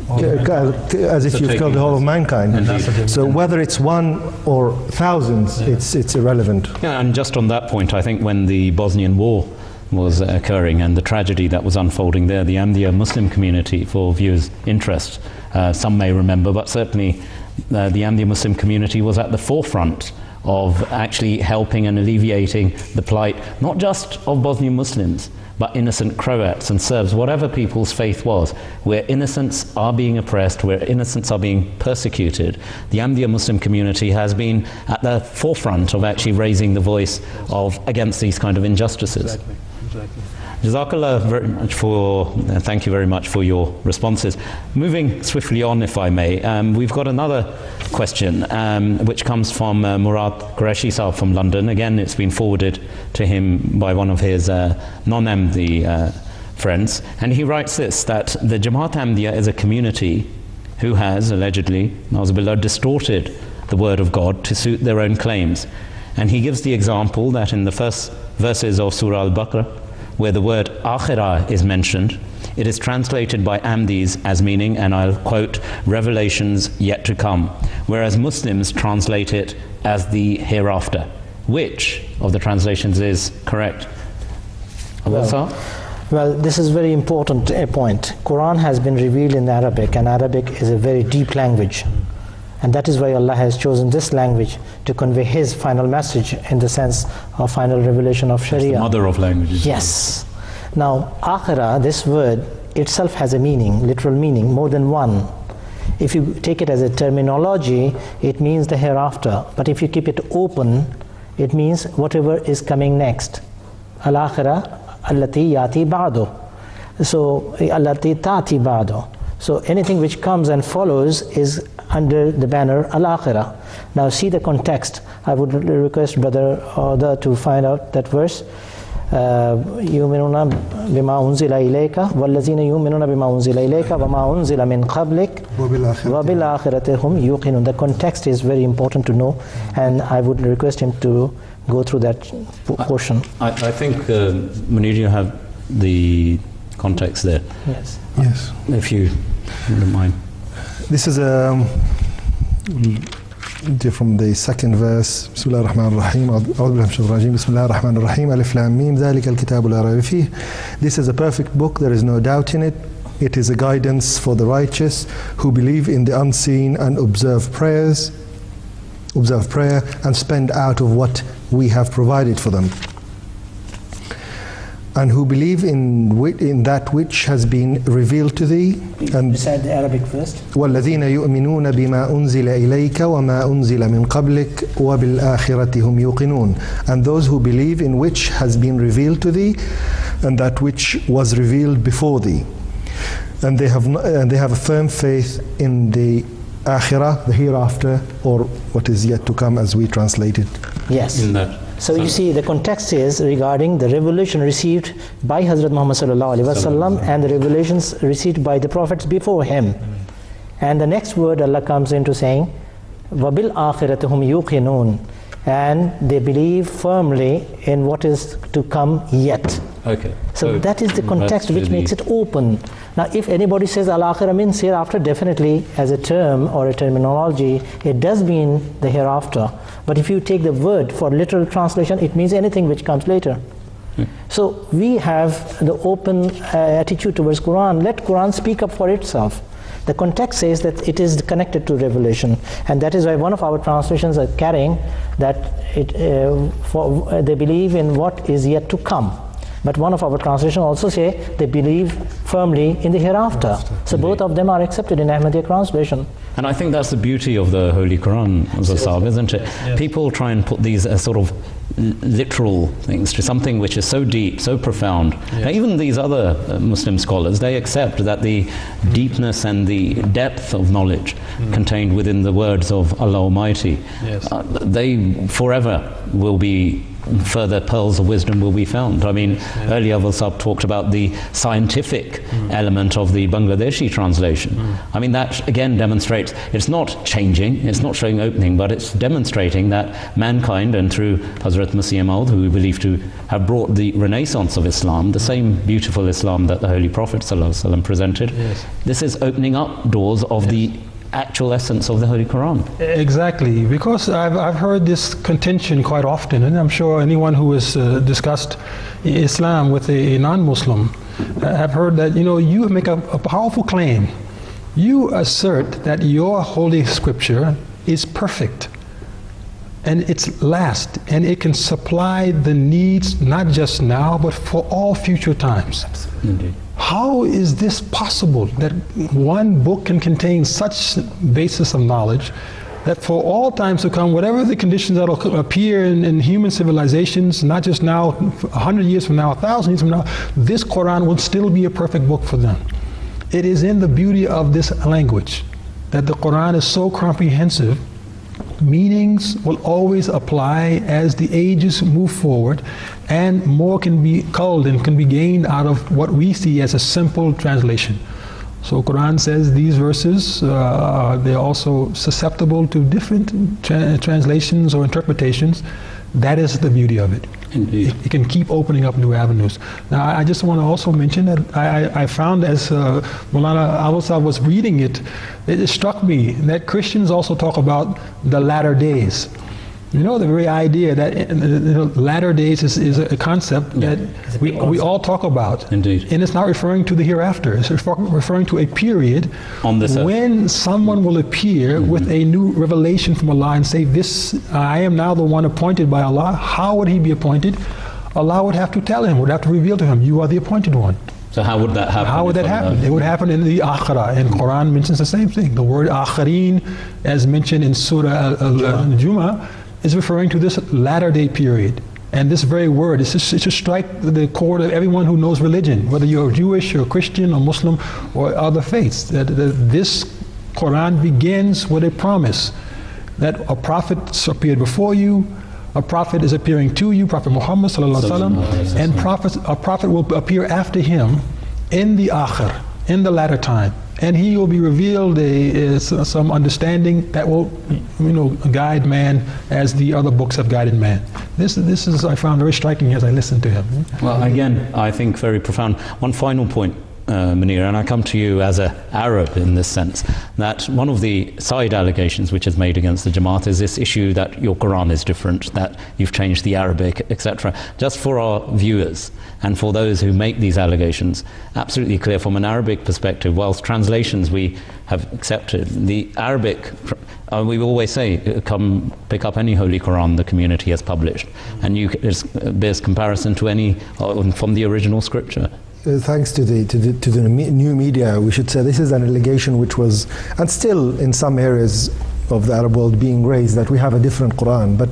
S4: As if you've killed the whole of mankind. So whether it's one or thousands, it's irrelevant.
S1: Yeah, and just on that point, I think when the Bosnian War was occurring and the tragedy that was unfolding there, the Ahmadiyya Muslim community, for viewers' interest, some may remember, but certainly the Ahmadiyya Muslim community was at the forefront of actually helping and alleviating the plight, not just of Bosnian Muslims, but innocent Croats and Serbs, whatever people's faith was, where innocents are being oppressed, where innocents are being persecuted. The Ahmadiyya Muslim community has been at the forefront of actually raising the voice against these kind of injustices.
S2: Exactly.
S1: Jazakallah very much thank you very much for your responses. Moving swiftly on, if I may, we've got another question which comes from Murad Qureshi Saab from London. Again, it's been forwarded to him by one of his non-Ahmadi friends, and he writes this, that the Jamaat Ahmadiyya is a community who has allegedly, na'uzubillah, distorted the word of God to suit their own claims. And he gives the example that in the first verses of Surah Al-Baqarah, where the word Akhira is mentioned, it is translated by Ahmadis as meaning, and I'll quote, revelations yet to come, whereas Muslims translate it as the hereafter. Which of the translations is correct?
S3: Well, this is very important point. Quran has been revealed in Arabic, and Arabic is a very deep language. And that is why Allah has chosen this language to convey His final message in the sense of final revelation of Sharia.
S1: It's the mother of languages.
S3: Yes. Now, Akhira, this word itself has a meaning, literal meaning, more than one. If you take it as a terminology, it means the hereafter. But if you keep it open, it means whatever is coming next. Al-Akhira, allati yati ba'du. So, allati ta'ti ba'du. So anything which comes and follows is under the banner Al-Akhirah. Now see the context. I would request Brother Oda to find out that verse. يُؤْمِنُونَ بِمَا أُنزِلَ إِلَيْكَ وَالَّذِينَ يُؤْمِنُونَ بِمَا أُنزِلَ إِلَيْكَ وَمَا أُنزِلَ مِنْ قَبْلِكَ وَبِالْآخِرَةِ هُمْ يُوقِنُونَ. The context is very important to know, and I would request him to go through that portion.
S1: I think, Munir, you have the context there.
S3: Yes.
S4: Yes.
S1: If you wouldn't mind.
S4: This is from the second verse. Bismillah ar-Rahman ar-Rahim. Bismillah ar-Rahman ar-Rahim. Alif Lam Mim. Dhalika al-Kitabu la rayba fih. This is a perfect book. There is no doubt in it. It is a guidance for the righteous who believe in the unseen and observe prayer and spend out of what we have provided for them, and who believe in that which has been revealed to thee. And
S3: recite the Arabic first.
S4: وَالَّذِينَ يُؤْمِنُونَ بِمَا أُنزِلَ إِلَيْكَ وَمَا أُنزِلَ مِنْ قَبْلِكَ وَبِالْآخِرَةِ هُمْ يُوقِنُونَ. And those who believe in which has been revealed to thee and that which was revealed before thee. And they have a firm faith in the Akhira, the hereafter, or what is yet to come, as we translate it.
S3: Yes. So you see, the context is regarding the revelation received by Hazrat Muhammad sallallahu alaihi wasallam and the revelations received by the prophets before him. And the next word Allah comes into saying, وَبِالْآخِرَةِ هُمْ يُوقِنُونَ, and they believe firmly in what is to come yet.
S1: Okay.
S3: So that is the context which makes it open. Now, if anybody says Al-Akhirah means hereafter, definitely as a term or a terminology, it does mean the hereafter. But if you take the word for literal translation, it means anything which comes later. So we have the open attitude towards Quran. Let Quran speak up for itself. The context says that it is connected to revelation, and that is why one of our translations are carrying that they believe in what is yet to come. But one of our translations also say they believe firmly in the hereafter. So both of them are accepted in Ahmadiyya translation.
S1: And I think that's the beauty of the Holy Quran, Zasab, isn't it? Yes. People try and put these sort of literal things to something which is so deep, so profound. Yes. Now, even these other Muslim scholars, they accept that the deepness and the depth of knowledge contained within the words of Allah Almighty, yes, they forever will be, further pearls of wisdom will be found. I mean, earlier Vasab talked about the scientific element of the Bangladeshi translation. I mean, that again demonstrates it's not changing, it's not showing opening, but it's demonstrating that mankind, and through Hazrat Masih Maud, who we believe to have brought the renaissance of Islam, the same beautiful Islam that the Holy Prophet ﷺ presented, yes, this is opening up doors of the actual essence of the Holy Quran.
S2: Exactly, because I've heard this contention quite often, and I'm sure anyone who has discussed Islam with a non-Muslim have heard that, you make a powerful claim. You assert that your holy scripture is perfect and it's last, and it can supply the needs not just now but for all future times.
S1: Indeed.
S2: How is this possible that one book can contain such basis of knowledge that for all times to come, whatever the conditions that will appear in human civilizations, not just now, 100 years from now, 1,000 years from now, this Quran will still be a perfect book for them? It is in the beauty of this language that the Quran is so comprehensive. Meanings will always apply as the ages move forward, and more can be culled and can be gained out of what we see as a simple translation. So Quran says these verses, they're also susceptible to different translations or interpretations. That is the beauty of it.
S1: Indeed.
S2: It can keep opening up new avenues. Now, I just want to also mention that I found, as Maulana Abul was reading it, it struck me that Christians also talk about the latter days. The very idea that latter days is a concept that we all talk about.
S1: Indeed.
S2: And it's not referring to the hereafter. It's referring to a period
S1: on this
S2: when someone will appear with a new revelation from Allah and say, I am now the one appointed by Allah. How would he be appointed? Allah would have to tell him, would have to reveal to him, you are the appointed one.
S1: So how would that happen?
S3: How would that happen? It would happen in the Akhira, and Quran mentions the same thing. The word Akhirin, as mentioned in Surah Al-Jumu'ah, is referring to this latter day period. And this very word, it should strike the chord of everyone who knows religion, whether you're Jewish or Christian or Muslim or other faiths. This Quran begins with a promise that a prophet appeared before you, a prophet is appearing to you, Prophet Muhammad ﷺ, and a prophet will appear after him in the Akhir, in the latter time.
S2: and he will be revealed some understanding that will, guide man as the other books have guided man. This is I found very striking as I listened to him.
S1: Well, again, I think very profound. One final point, Munir, and I come to you as an Arab in this sense, that one of the side allegations which is made against the Jamaat is this issue that your Quran is different, that you've changed the Arabic, etc. Just for our viewers and for those who make these allegations, absolutely clear from an Arabic perspective, whilst translations we have accepted, the Arabic, we always say, come pick up any Holy Quran the community has published, and there's comparison to any from the original scripture.
S4: Thanks to the new media, we should say this is an allegation which was, and still in some areas of the Arab world, being raised that we have a different Quran. But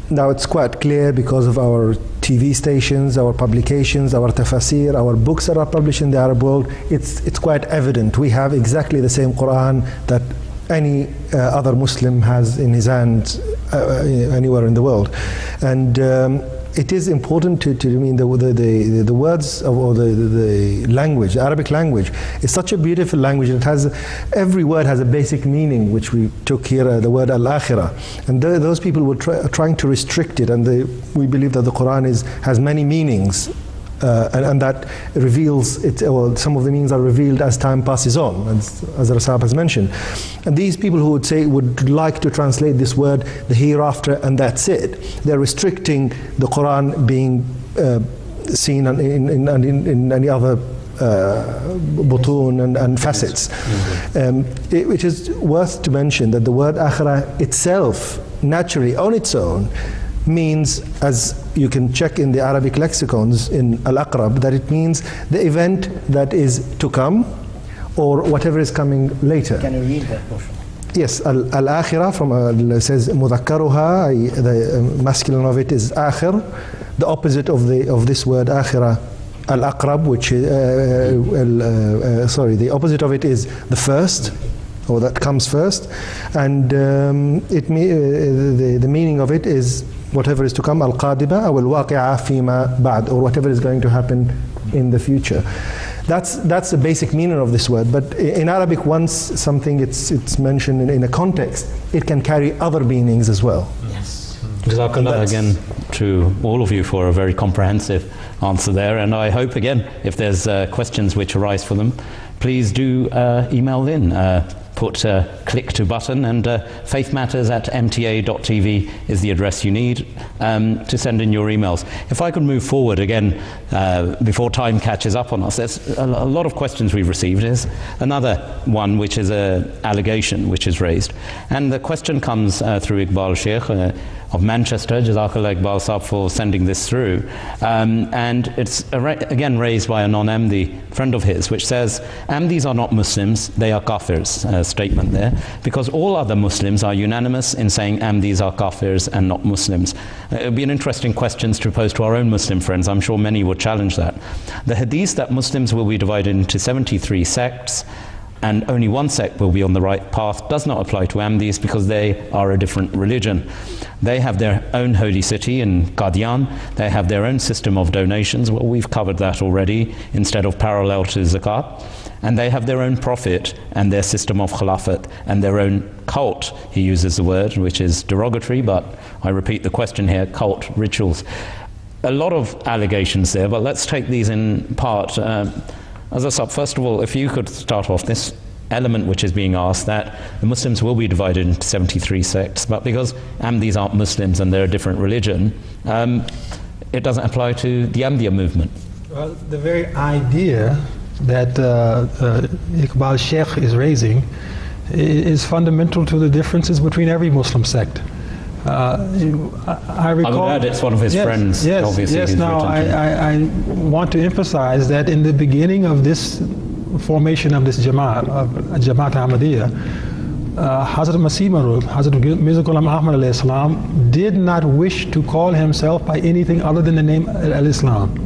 S4: now it's quite clear because of our TV stations, our publications, our tafsir, our books that are published in the Arab world. It's quite evident we have exactly the same Quran that any other Muslim has in his hand anywhere in the world, and it is important to the words or the language, the Arabic language, is such a beautiful language. It has, every word has a basic meaning, which we took here, the word al-Akhira. And those people were trying to restrict it, and we believe that the Quran has many meanings. And that reveals it, or some of the meanings are revealed as time passes on, as Rasab has mentioned. And these people who would like to translate this word, the hereafter, and that's it, they're restricting the Quran being seen in any other butun and facets. It is worth to mention that the word Akhira itself, naturally on its own, means, as you can check in the Arabic lexicons in Al-Aqrab, that it means the event that is to come or whatever is coming later.
S3: Can you read that portion?
S4: Yes, Al-Akhira from says Mudhakkaruha, the masculine of it is Akhir. The opposite of this word Akhira, Al-Aqrab, which the opposite of it is the first, or that comes first, and the meaning of it is whatever is to come, al-qadiba aw al-waqi'a fima ba'd, or whatever is going to happen in the future. That's the basic meaning of this word. But in Arabic, once something it's mentioned in a context, it can carry other meanings as well.
S1: Yes. Jazakallah again to all of you for a very comprehensive answer there, and I hope again, if there's questions which arise for them, please do email in. Put click to button, and faithmatters@mta.tv is the address you need to send in your emails. If I could move forward again before time catches up on us, there's a lot of questions we've received. There's another one which is an allegation which is raised, and the question comes through Iqbal Sheikh of Manchester. Jazakallah Iqbal Saab for sending this through, and it's again raised by a non-Ahmadi friend of his, which says Ahmadis are not Muslims, they are Kafirs. Statement there, because all other Muslims are unanimous in saying Ahmadis are Kafirs and not Muslims. It would be an interesting question to pose to our own Muslim friends. I'm sure many would challenge that. The hadith that Muslims will be divided into 73 sects and only one sect will be on the right path does not apply to Ahmadis, because they are a different religion. They have their own holy city in Qadian. They have their own system of donations. Well, we've covered that already, instead of parallel to zakat. And they have their own prophet and their system of khilafat and their own cult. He uses the word, which is derogatory, but I repeat the question here, cult rituals. A lot of allegations there, but let's take these in part. Azasab, first of all, if you could start off this element which is being asked, that the Muslims will be divided into 73 sects, but because Ahmadis aren't Muslims and they're a different religion, it doesn't apply to the Ahmadiyya movement.
S2: Well, the very idea that Iqbal Sheikh is raising is fundamental to the differences between every Muslim sect. I recall,
S1: I'm glad it's one of his friends.
S2: Yes,
S1: obviously,
S2: yes. Now, I want to emphasize that in the beginning of this formation of this Jamaat Ahmadiyya, Hazrat Masih Marud, Hazrat Mirza Ghulam Ahmad alayhi salam, did not wish to call himself by anything other than the name al-Islam.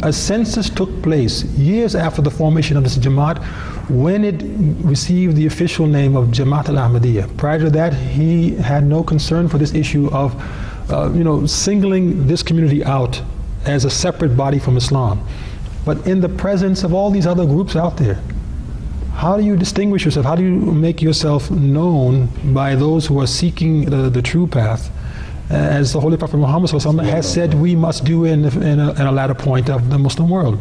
S2: A census took place years after the formation of this Jamaat, when it received the official name of Jamaat al-Ahmadiyya. Prior to that, he had no concern for this issue of singling this community out as a separate body from Islam. But in the presence of all these other groups out there, how do you distinguish yourself? How do you make yourself known by those who are seeking the true path? As the Holy Prophet Muhammad has said, we must do in a latter point of the Muslim world.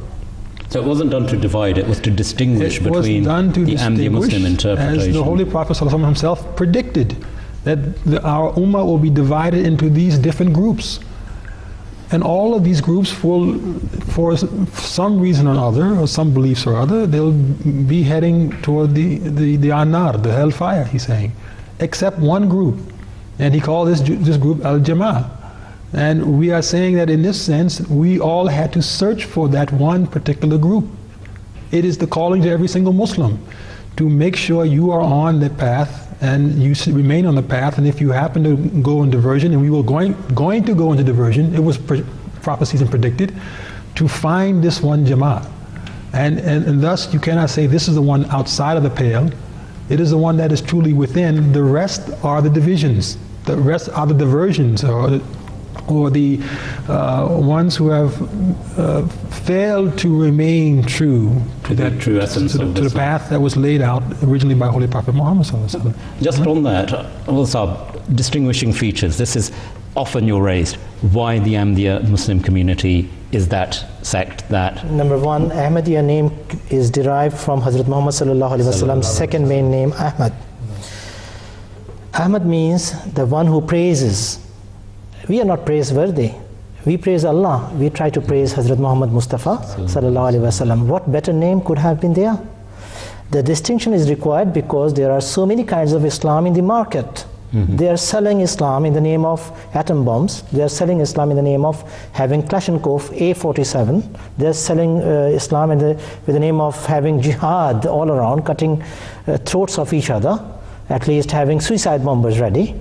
S1: So it wasn't done to divide, it was to distinguish between the Ahmadiyya Muslim interpretation.
S2: As the Holy Prophet himself predicted, that our ummah will be divided into these different groups. And all of these groups will, for some reason or other, or some beliefs or other, they'll be heading toward the anar, the hellfire, he's saying. Except one group. And he called this group al-Jama'ah. And we are saying that in this sense, we all had to search for that one particular group. It is the calling to every single Muslim to make sure you are on the path and you should remain on the path, and if you happen to go in diversion, and we were going to go into diversion, it was prophesied and predicted, to find this one Jama'ah. And thus you cannot say this is the one outside of the pale, it is the one that is truly within. The rest are the divisions, the rest are the diversions, or the ones who have failed to remain true to that
S1: true essence
S2: to the path that was laid out originally by Holy Prophet Muhammad.
S1: Just on that, also distinguishing features. This is often you're raised. Why the Ahmadiyya Muslim community is that sect that?
S3: Number one, Ahmadiyya name is derived from Hadhrat Muhammad sallallahu alaihi wasallam's second main name, Ahmad. Ahmad means the one who praises. We are not praiseworthy. We praise Allah. We try to praise Hazrat Muhammad Mustafa sallallahu alaihi wasallam. What better name could have been there? The distinction is required because there are so many kinds of Islam in the market. They are selling Islam in the name of atom bombs. They are selling Islam in the name of having Kalashnikov A47. They are selling Islam with the name of having jihad all around, cutting throats of each other, at least having suicide bombers ready.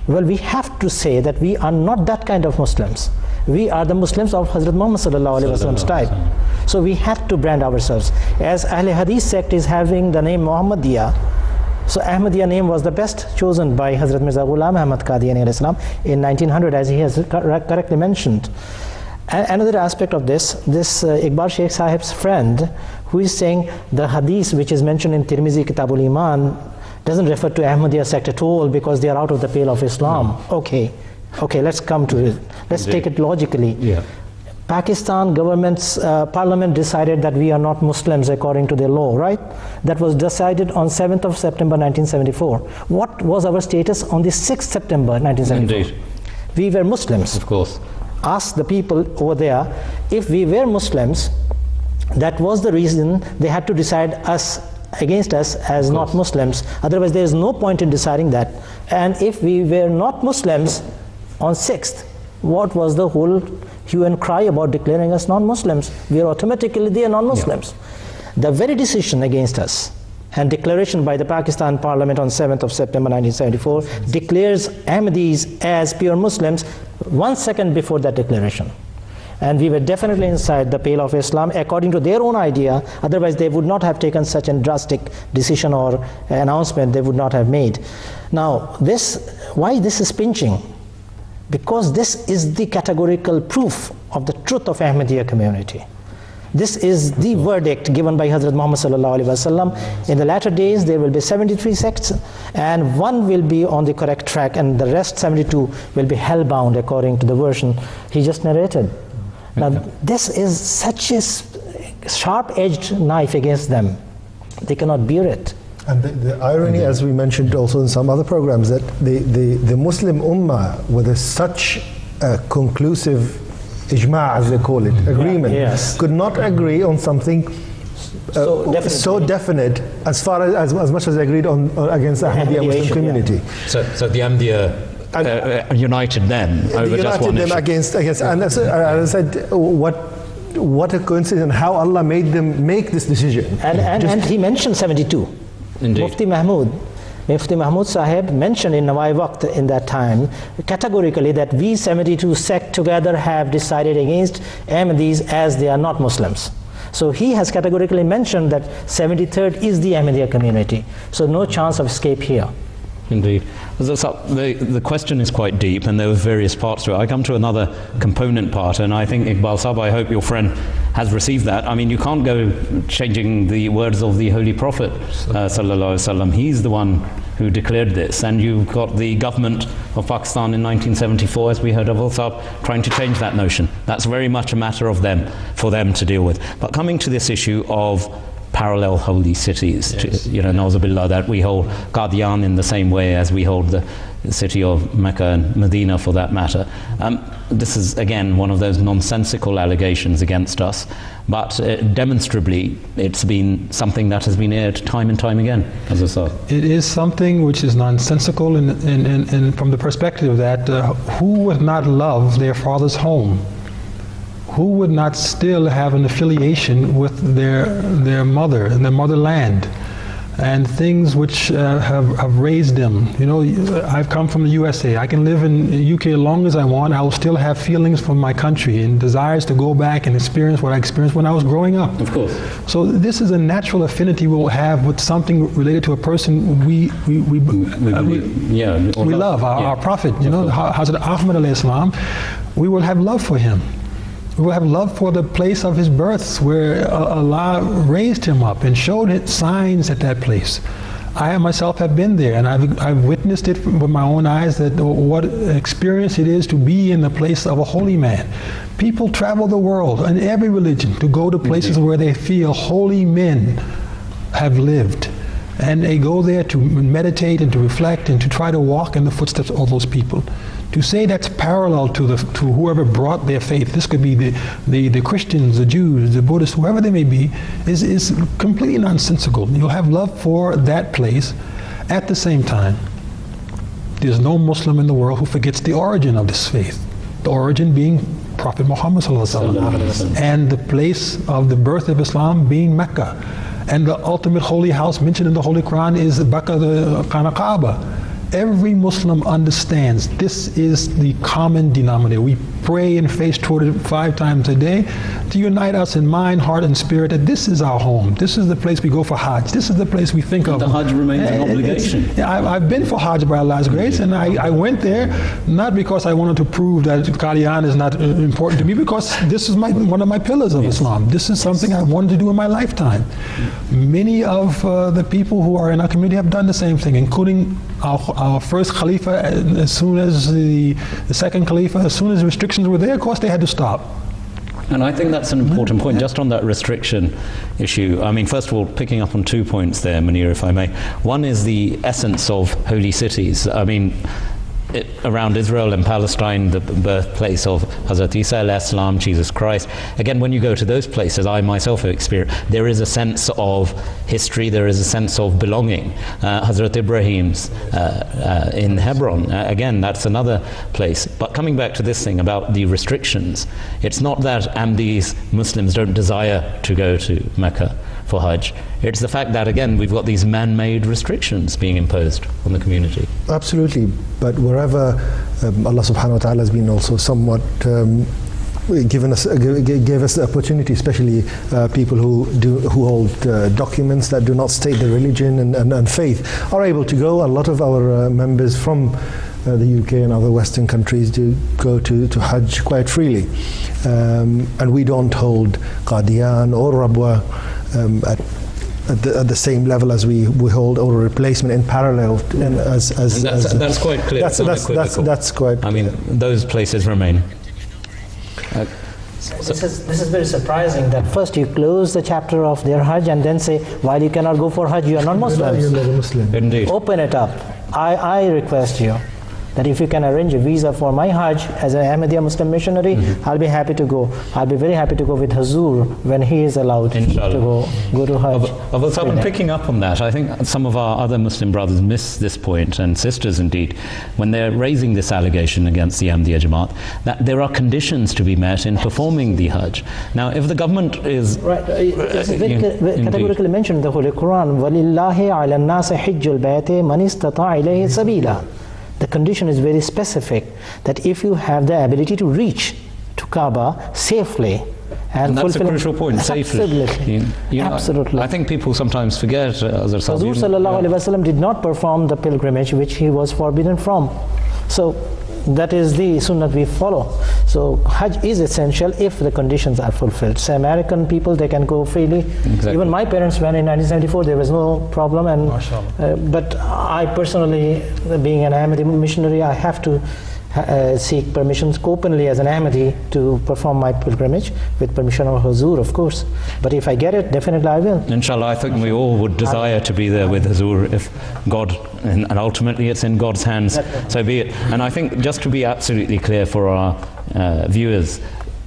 S3: Well, we have to say that we are not that kind of Muslims. We are the Muslims of Hazrat Muhammad sallallahu alaihi wasallam's type. So we have to brand ourselves. As Ahl Hadith sect is having the name Ahmadiyya, so Ahmadiyya name was the best chosen by Hazrat Mirza Ghulam Ahmad Qadiani in 1900, as he has correctly mentioned. Another aspect of this Iqbal Sheikh Sahib's friend, who is saying the hadith which is mentioned in Tirmizi Kitabul Iman doesn't refer to Ahmadiyya sect at all because they are out of the pale of Islam. No. Okay, let's come to it. Let's take it logically.
S1: Yeah.
S3: Pakistan government's parliament decided that we are not Muslims according to their law, right? That was decided on 7th of September 1974. What was our status on the 6th September 1974?
S1: Indeed.
S3: We were Muslims.
S1: Of course.
S3: Ask the people over there, if we were Muslims, that was the reason they had to decide us against us as not Muslims. Otherwise there is no point in deciding that. And if we were not Muslims on 6th, what was the whole hue and cry about declaring us non-Muslims? We are automatically they are non-Muslims. Yeah. The very decision against us and declaration by the Pakistan Parliament on 7th of September 1974 declares Ahmadis as pure Muslims 1 second before that declaration. And we were definitely inside the pale of Islam according to their own idea. Otherwise they would not have taken such a drastic decision or announcement they would not have made. Now why this is pinching? Because this is the categorical proof of the truth of Ahmadiyya community. This is the verdict given by Hazrat Muhammad sallallahu alaihi wasallam. In the latter days there will be 73 sects and one will be on the correct track and the rest 72 will be hellbound according to the version he just narrated. Now this is such a sharp-edged knife against them. They cannot bear it.
S4: And the irony, as we mentioned also in some other programs, that the Muslim Ummah with such a conclusive ijma', as they call it, agreement, could not agree on something so definite as far as much as they agreed on against the Ahmadiyya Muslim community.
S1: So the Ahmadiyya united them over just one issue. Against,
S4: and as I said, what a coincidence, how Allah made them make this decision.
S3: And he mentioned 72.
S1: Indeed.
S3: Mufti Mahmud Sahib mentioned in Nawai Waqt in that time categorically that we 72 sect together have decided against Ahmadis as they are not Muslims. So he has categorically mentioned that 73rd is the Ahmadiyya community. So no chance of escape here.
S1: Indeed. The question is quite deep, and there were various parts to it. I come to another component part, and I think, Iqbal Sahab, I hope your friend has received that. I mean, you can't go changing the words of the Holy Prophet, sallallahu alaihi wasallam. He's the one who declared this, and you've got the government of Pakistan in 1974, as we heard of Sahab, trying to change that notion. That's very much a matter of them, for them to deal with. But coming to this issue of parallel holy cities, yes. Nauzubillah, that we hold Qadian in the same way as we hold the city of Mecca and Medina, for that matter. This is again one of those nonsensical allegations against us, but demonstrably it's been something that has been aired time and time again, as I said.
S2: It is something which is nonsensical and from the perspective that who would not love their father's home? Who would not still have an affiliation with their mother and their motherland, and things which have raised them? I've come from the USA. I can live in the UK as long as I want. I will still have feelings from my country and desires to go back and experience what I experienced when I was growing up.
S1: Of course.
S2: So this is a natural affinity we'll have with something related to a person we love, our prophet. Hadhrat Ahmad alayhi salam. We will have love for him. We will have love for the place of his birth, where Allah raised him up and showed it signs at that place. I myself have been there, and I've witnessed it with my own eyes, that what experience it is to be in the place of a holy man. People travel the world in every religion to go to places where they feel holy men have lived. And they go there to meditate and to reflect and to try to walk in the footsteps of those people. To say that's parallel to whoever brought their faith, this could be the Christians, the Jews, the Buddhists, whoever they may be, is completely nonsensical. You'll have love for that place. At the same time, there's no Muslim in the world who forgets the origin of this faith. The origin being Prophet Muhammad ﷺ, and the place of the birth of Islam being Mecca. And the ultimate holy house mentioned in the Holy Quran is Bakka, the Kaaba. Every Muslim understands this is the common denominator. We pray and face toward it 5 times a day to unite us in mind, heart, and spirit, that this is our home. This is the place we go for Hajj. This is the place we think of.
S1: The Hajj remains an obligation.
S2: I've been for Hajj by Allah's grace, and I went there not because I wanted to prove that Qadiani is not important to me, because this is one of my pillars of Islam. This is something I wanted to do in my lifetime. Many of the people who are in our community have done the same thing, including our first Khalifa. As soon as the second Khalifa, as soon as restrictions were there, of course they had to stop.
S1: And I think that's an important point, just on that restriction issue. I mean, first of all, picking up on 2 points there, Munir, if I may. One is the essence of holy cities. I mean, around Israel and Palestine, the birthplace of Hazrat Isa alayhi salam, Jesus Christ. Again, when you go to those places, I myself have experienced, there is a sense of history, there is a sense of belonging. Hazrat Ibrahim's in Hebron, again, that's another place. But coming back to this thing about the restrictions, it's not that Ahmadis Muslims don't desire to go to Mecca for Hajj. It's the fact that, again, we've got these man-made restrictions being imposed on the community.
S4: Absolutely, but wherever Allah subhanahu wa ta'ala has been also somewhat gave us the opportunity, especially people who hold documents that do not state their religion and faith, are able to go. A lot of our members from the UK and other Western countries do go to Hajj quite freely. And we don't hold Qadian or Rabwa at the same level as we hold, or a replacement in parallel. And
S1: that's quite clear.
S4: That's quite.
S1: I mean, those places remain.
S3: This is very surprising that first you close the chapter of their Hajj and then say, while you cannot go for Hajj, you are not Muslims.
S4: You're not a Muslim.
S1: Indeed.
S3: Open it up. I request you that if you can arrange a visa for my Hajj as an Ahmadiyya Muslim missionary, I'll be happy to go. I'll be very happy to go with Hazur when he is allowed to go to Hajj.
S1: So I'm picking up on that. I think some of our other Muslim brothers miss this point, and sisters indeed, when they're raising this allegation against the Ahmadiyya Jamaat, that there are conditions to be met in performing the Hajj. Now, if the government is...
S3: Right, it's very categorically mentioned in the Holy Quran, وَلِلَّهِ عَلَى النَّاسِ حِجُّ الْبَيْتِ مَنِ اسْتَطَاعَ إِلَيْهِ سَبِيلًا. The condition is very specific, that if you have the ability to reach to Kaaba safely,
S1: And that's a crucial point, safely.
S3: Absolutely. Absolutely.
S1: I think people sometimes forget,
S3: Hazrat Sallallahu Alaihi Wasallam did not perform the pilgrimage which he was forbidden from. So that is the sunnah we follow. So Hajj is essential if the conditions are fulfilled. So American people, they can go freely.
S1: Exactly.
S3: Even my parents went in 1974, there was no problem. And but I personally, being an Ahmadi missionary, I have to seek permissions openly as an Ahmadi to perform my pilgrimage with permission of Huzur, of course. But if I get it, definitely I will.
S1: Inshallah, I think we all would desire to be there with Huzur if God, and ultimately it's in God's hands, so be it. And I think just to be absolutely clear for our viewers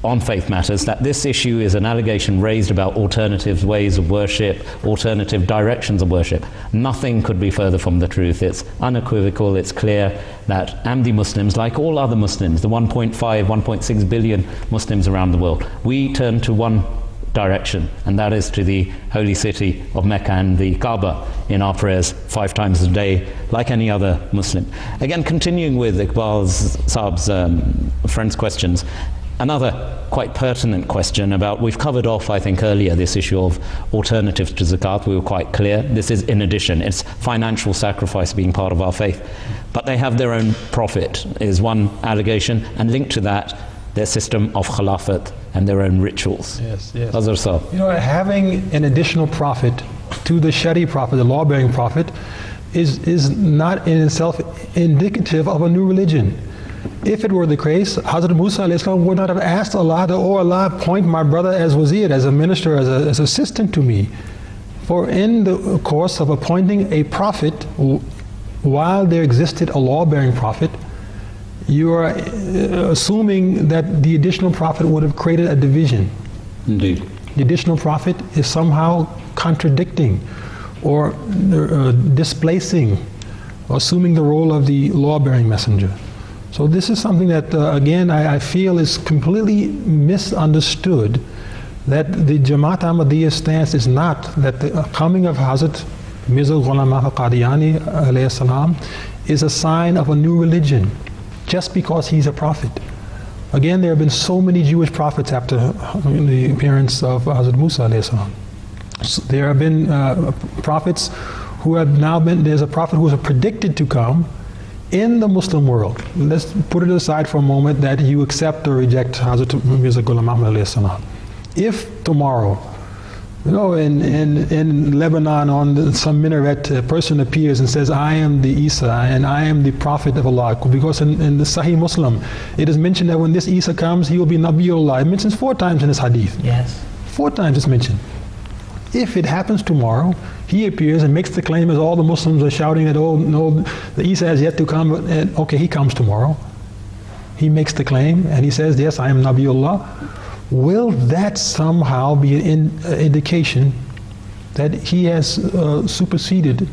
S1: on faith matters, that this issue is an allegation raised about alternative ways of worship, alternative directions of worship. Nothing could be further from the truth. It's unequivocal, it's clear that Ahmadi Muslims, like all other Muslims, the 1.5, 1.6 billion Muslims around the world, we turn to one direction, and that is to the holy city of Mecca and the Kaaba in our prayers 5 times a day, like any other Muslim. Again, continuing with Iqbal's Saab's friend's questions, another quite pertinent question about, we've covered off, I think, earlier this issue of alternatives to zakat. We were quite clear. This is in addition. It's financial sacrifice being part of our faith. But they have their own profit, is one allegation, and linked to that, their system of khilafat and their own rituals.
S2: Yes, yes.
S1: Hazrat Saab.
S2: You know, having an additional prophet to the Shari prophet, the law-bearing prophet, is not in itself indicative of a new religion. If it were the case, Hazrat Musa would not have asked Allah, "Oh Allah, appoint my brother as wazir, as a minister, as assistant to me." For in the course of appointing a prophet, while there existed a law-bearing prophet, you are assuming that the additional prophet would have created a division.
S1: Indeed.
S2: The additional prophet is somehow contradicting or displacing, assuming the role of the law-bearing messenger. So this is something that, again, I feel is completely misunderstood, that the Jamaat Ahmadiyya stance is not that the coming of Hazrat Mirza Ghulam Qadiani alayhi salam is a sign of a new religion, just because he's a prophet. Again, there have been so many Jewish prophets after the appearance of Hazrat Musa alayhi salam. So there have been prophets who have now been, there's a prophet who is predicted to come in the Muslim world. Let's put it aside for a moment that you accept or reject Hazrat Mirza Ghulam Ahmad alayhi salam. If tomorrow, you know, in Lebanon on some minaret, a person appears and says, "I am the Isa and I am the Prophet of Allah," because in the Sahih Muslim, it is mentioned that when this Isa comes, he will be Nabiullah. It mentions 4 times in this hadith.
S3: Yes.
S2: 4 times it's mentioned. If it happens tomorrow, he appears and makes the claim as all the Muslims are shouting that, "Oh no, the Isa has yet to come," and okay, he comes tomorrow. He makes the claim and he says, "Yes, I am Nabiullah." Will that somehow be an indication that he has superseded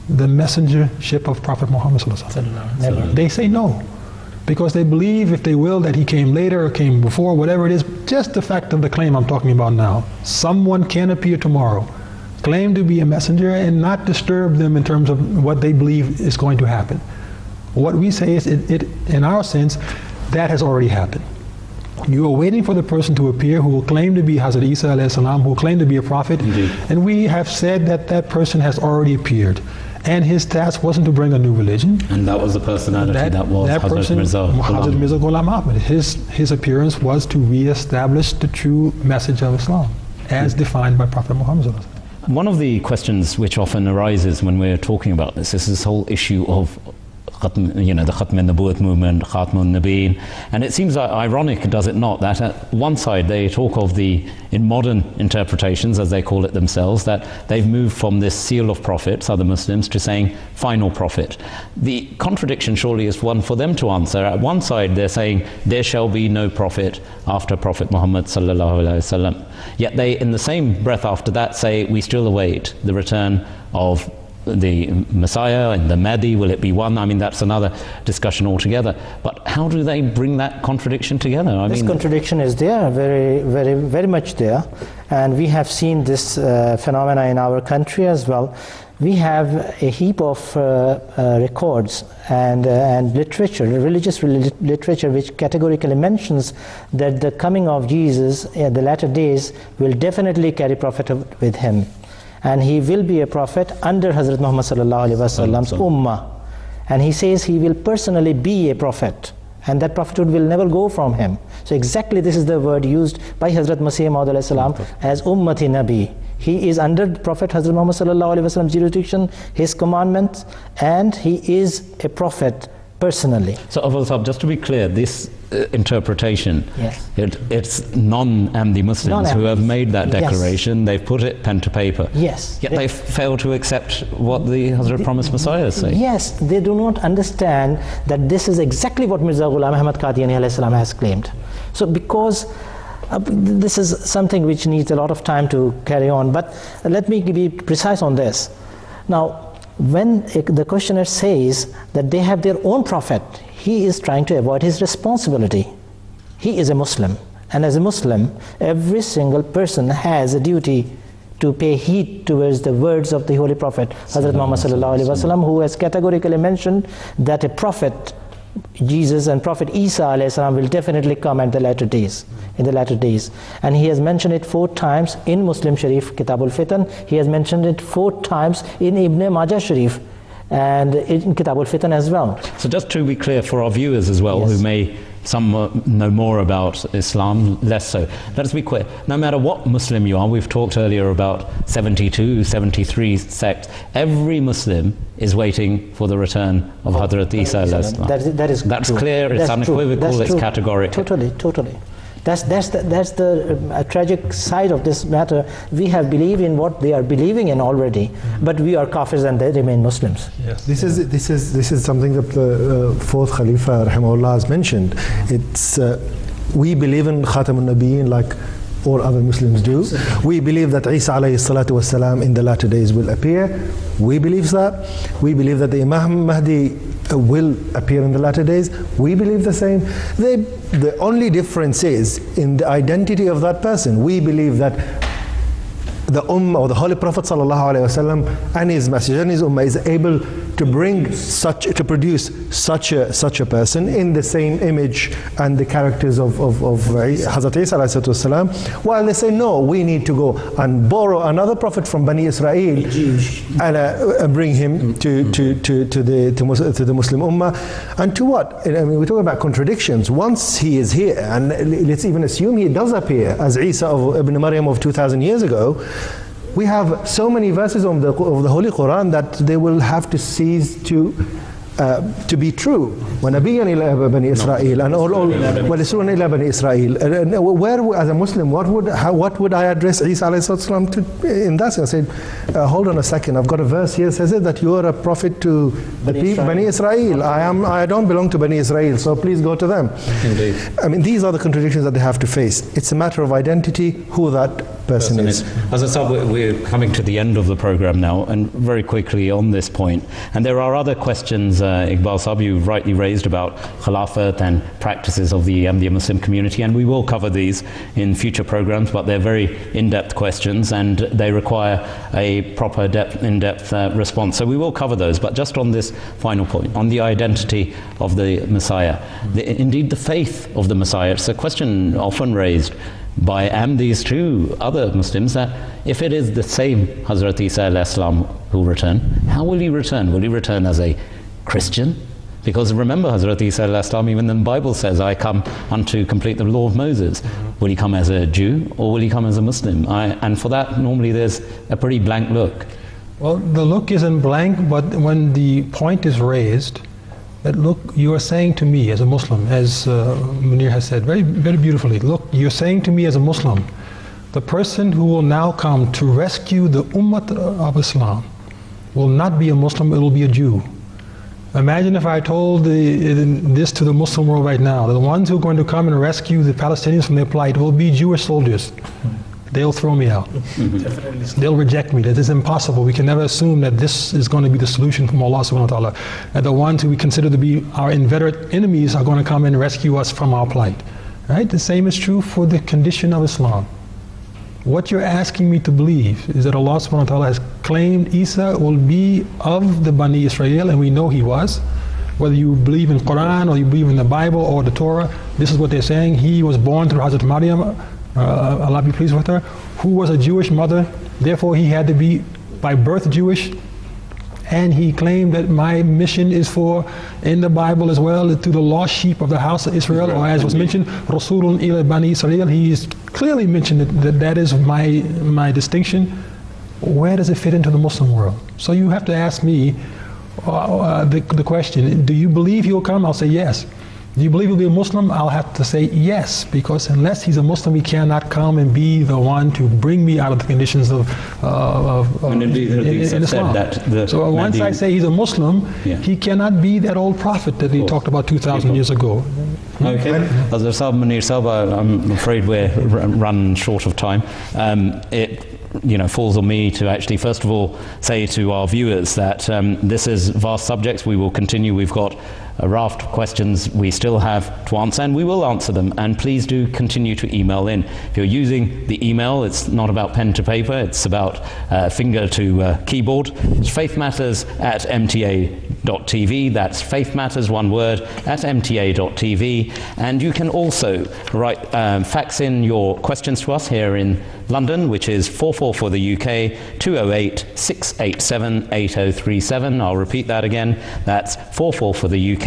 S2: the messengership of Prophet Muhammad sallallahu alaihi wasallam?
S3: Never.
S2: They say no, because they believe, if they will, that he came later or came before, whatever it is. Just the fact of the claim I'm talking about now. Someone can appear tomorrow, claim to be a messenger, and not disturb them in terms of what they believe is going to happen. What we say is, in our sense, that has already happened. You are waiting for the person to appear who will claim to be Hazrat Isa alayhi salam, who will claim to be a prophet.
S1: Indeed.
S2: And we have said that that person has already appeared. And his task wasn't to bring a new religion.
S1: And that was the personality that was Hazrat Mirza
S2: Ghulam Ahmad. His appearance was to re-establish the true message of Islam, as defined by Prophet Muhammad.
S1: One of the questions which often arises when we're talking about this is this whole issue of the Khatm al-Nubuwwat movement, Khatm al-Nabiyyin, and it seems ironic, does it not, that at one side they talk of in modern interpretations, as they call it themselves, that they've moved from this seal of prophets, other Muslims, to saying final prophet. The contradiction surely is one for them to answer. At one side they're saying there shall be no prophet after Prophet Muhammad sallallahu alaihi wasallam. Yet they, in the same breath after that, say we still await the return of the Messiah and the Mahdi. Will it be one? I mean, that's another discussion altogether. But how do they bring that contradiction together?
S3: This contradiction is there, very, very, very much there. And we have seen this phenomena in our country as well. we have a heap of records and literature, religious literature, which categorically mentions that the coming of Jesus in the latter days will definitely carry prophethood with him. And he will be a prophet under Hazrat Muhammad sallallahu alaihi wasallam's ummah. And he says he will personally be a prophet, and that prophethood will never go from him. So exactly this is the word used by Hazrat Masih Maud alayhi salam as Ummati Nabi. He is under Prophet Hazrat Muhammad sallallahu alaihi wasallam's jurisdiction, his commandments, and he is a prophet personally.
S1: So Awal Sahib, just to be clear, this interpretation,
S3: yes,
S1: it's non-Ahmadi Muslims who have made that declaration, yes, they've put it pen to paper,
S3: yes,
S1: yet they fail to accept what the Hazrat promised Messiah is saying.
S3: Yes, they do not understand that this is exactly what Mirza Ghulam Ahmad Qadiani alayhi salam has claimed. So because this is something which needs a lot of time to carry on, but let me be precise on this. Now, when the questioner says that they have their own prophet, he is trying to avoid his responsibility. He is a Muslim, and as a Muslim, every single person has a duty to pay heed towards the words of the Holy Prophet Hazrat Muhammad sallallahu alaihi wasallam, who has categorically mentioned that a prophet, Jesus and Prophet Isa alayhi salam, will definitely come at the latter days, in the latter days. And he has mentioned it 4 times in Muslim Sharif, Kitab al-Fitan. He has mentioned it 4 times in Ibn Majah Sharif and in Kitab al-Fitan as well.
S1: So just to be clear for our viewers as well, yes, who may some know more about Islam, less so. Let us be clear, no matter what Muslim you are, we've talked earlier about 72, 73 sects, every Muslim is waiting for the return of Hadhrat Isa. That's
S3: true.
S1: Clear, it's unequivocal, it's categorical.
S3: Totally. That's the tragic side of this matter. We have believed in what they are believing in already, but we are Kafirs and they remain Muslims.
S4: Yes. This is something that the 4th Khalifa rahimahullah has mentioned. It's we believe in Khatamun Nabiyyin like all other Muslims do. We believe that Isa alayhi salatu wasalam in the latter days will appear. We believe that. We believe that the Imam Mahdi will appear in the latter days. We believe the same. The only difference is in the identity of that person. We believe that the Ummah or the Holy Prophet sallallahu alaihi wasallam and his message and his Ummah is able to produce such a person in the same image and the characters of Hazrat Isa alayhi wasallam, while they say no, we need to go and borrow another prophet from Bani Israel and bring him to the Muslim Ummah. And to what? I mean, we're talking about contradictions. Once he is here, and let's even assume he does appear as Isa of Ibn Maryam of 2,000 years ago, we have so many verses of the Holy Quran that they will have to cease to be true. وَنَبِيًّا إِلَىٰ بَنِي إِسْرَائِيل and all وَلِسُونَ إِلَىٰ بَنِي إِسْرَائِيل. Where, as a Muslim, what would I address Isa alayhi salam to in that sense? I said, hold on a second, I've got a verse here says it that you are a prophet to the people Bani Israel. I don't belong to Bani Israel, so please go to them.
S1: Indeed.
S4: I mean, these are the contradictions that they have to face. It's a matter of identity, who that person is.
S1: As I said, we're coming to the end of the program now, and very quickly on this point, and there are other questions, Iqbal Sahib, you rightly raised about khilafat and practices of the Ahmadiyya Muslim community, and we will cover these in future programs, but they're very in-depth questions and they require a proper in-depth response. So we will cover those, but just on this final point, on the identity of the Messiah, indeed the faith of the Messiah. It's a question often raised by Ahmadis to other Muslims that if it is the same Hazrat Isa alayhi salam who will return, how will he return? Will he return as a Christian? Because remember, Hazrat Isa alayhi salam, even in the Bible says, I come unto complete the law of Moses. Will he come as a Jew or will he come as a Muslim? And for that, normally there's a pretty blank look.
S2: Well, the look isn't blank, but when the point is raised, that look, you are saying to me as a Muslim, as Munir has said very, very beautifully, look, you're saying to me as a Muslim, the person who will now come to rescue the Ummah of Islam will not be a Muslim, it will be a Jew. Imagine if I told this to the Muslim world right now. The ones who are going to come and rescue the Palestinians from their plight will be Jewish soldiers. They'll throw me out. They'll reject me. That is impossible. We can never assume that this is going to be the solution from Allah subhanahu wa ta'ala. And the ones who we consider to be our inveterate enemies are going to come and rescue us from our plight. Right? The same is true for the condition of Islam. What you're asking me to believe is that Allah subhanahu wa ta'ala has claimed Isa will be of the Bani Israel, and we know he was. Whether you believe in Quran or you believe in the Bible or the Torah, this is what they're saying. He was born through Hadhrat Maryam, Allah be pleased with her, who was a Jewish mother. Therefore, he had to be by birth Jewish. And he claimed that my mission is for, in the Bible as well, to the lost sheep of the house of Israel, or as was mentioned, Rasulun ila Bani Israel. He is clearly mentioned that is my distinction. Where does it fit into the Muslim world? So you have to ask me the question, do you believe he'll come? I'll say yes. Do you believe he'll be a Muslim? I'll have to say yes, because unless he's a Muslim, he cannot come and be the one to bring me out of the conditions of in Islam. So once I say he's a Muslim, he cannot be that old prophet that he talked about 2,000 years ago.
S1: Okay. Hazrat Sahib, Munir Sahib, I'm afraid we're run short of time. It falls on me to actually first of all say to our viewers that this is vast subjects. We will continue. We've got a raft of questions we still have to answer, and we will answer them, and please do continue to email in. If you're using the email, it's not about pen to paper, it's about finger to keyboard. It's faithmatters@mta.tv. That's faithmatters, one word, @mta.tv. And you can also fax in your questions to us here in London, which is 44 for the UK, 208-687-8037. I'll repeat that again. That's 44 for the UK,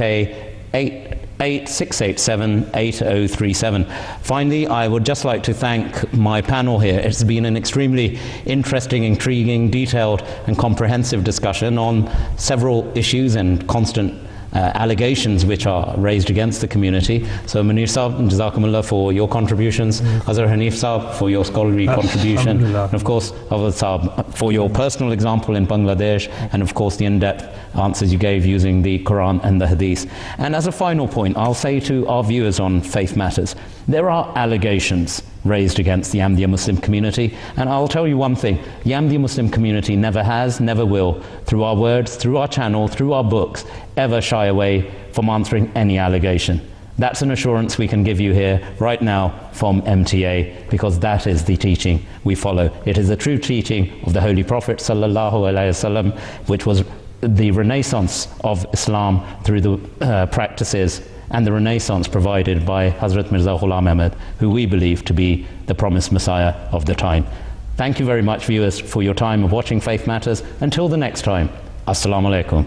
S1: 88687-8037. Finally, I would just like to thank my panel here. It's been an extremely interesting, intriguing, detailed and comprehensive discussion on several issues and constant allegations which are raised against the community. So Munir Sahib, Jazakumullah for your contributions, Hazrat Hanif Sahib for your scholarly contribution, and of course Hazrat Sahib for your personal example in Bangladesh, and of course the in-depth answers you gave using the Quran and the Hadith. And as a final point, I'll say to our viewers on Faith Matters, there are allegations raised against the Ahmadiyya Muslim community, and I'll tell you one thing, the Ahmadiyya Muslim community never has, never will, through our words, through our channel, through our books, ever shy away from answering any allegation. That's an assurance we can give you here right now from MTA, because that is the teaching we follow. It is the true teaching of the Holy Prophet sallallahu alaihi wasallam, which was the renaissance of Islam through the practices and the renaissance provided by Hazrat Mirza Ghulam Ahmad, who we believe to be the promised Messiah of the time. Thank you very much, viewers, for your time of watching Faith Matters. Until the next time, Assalamu alaikum.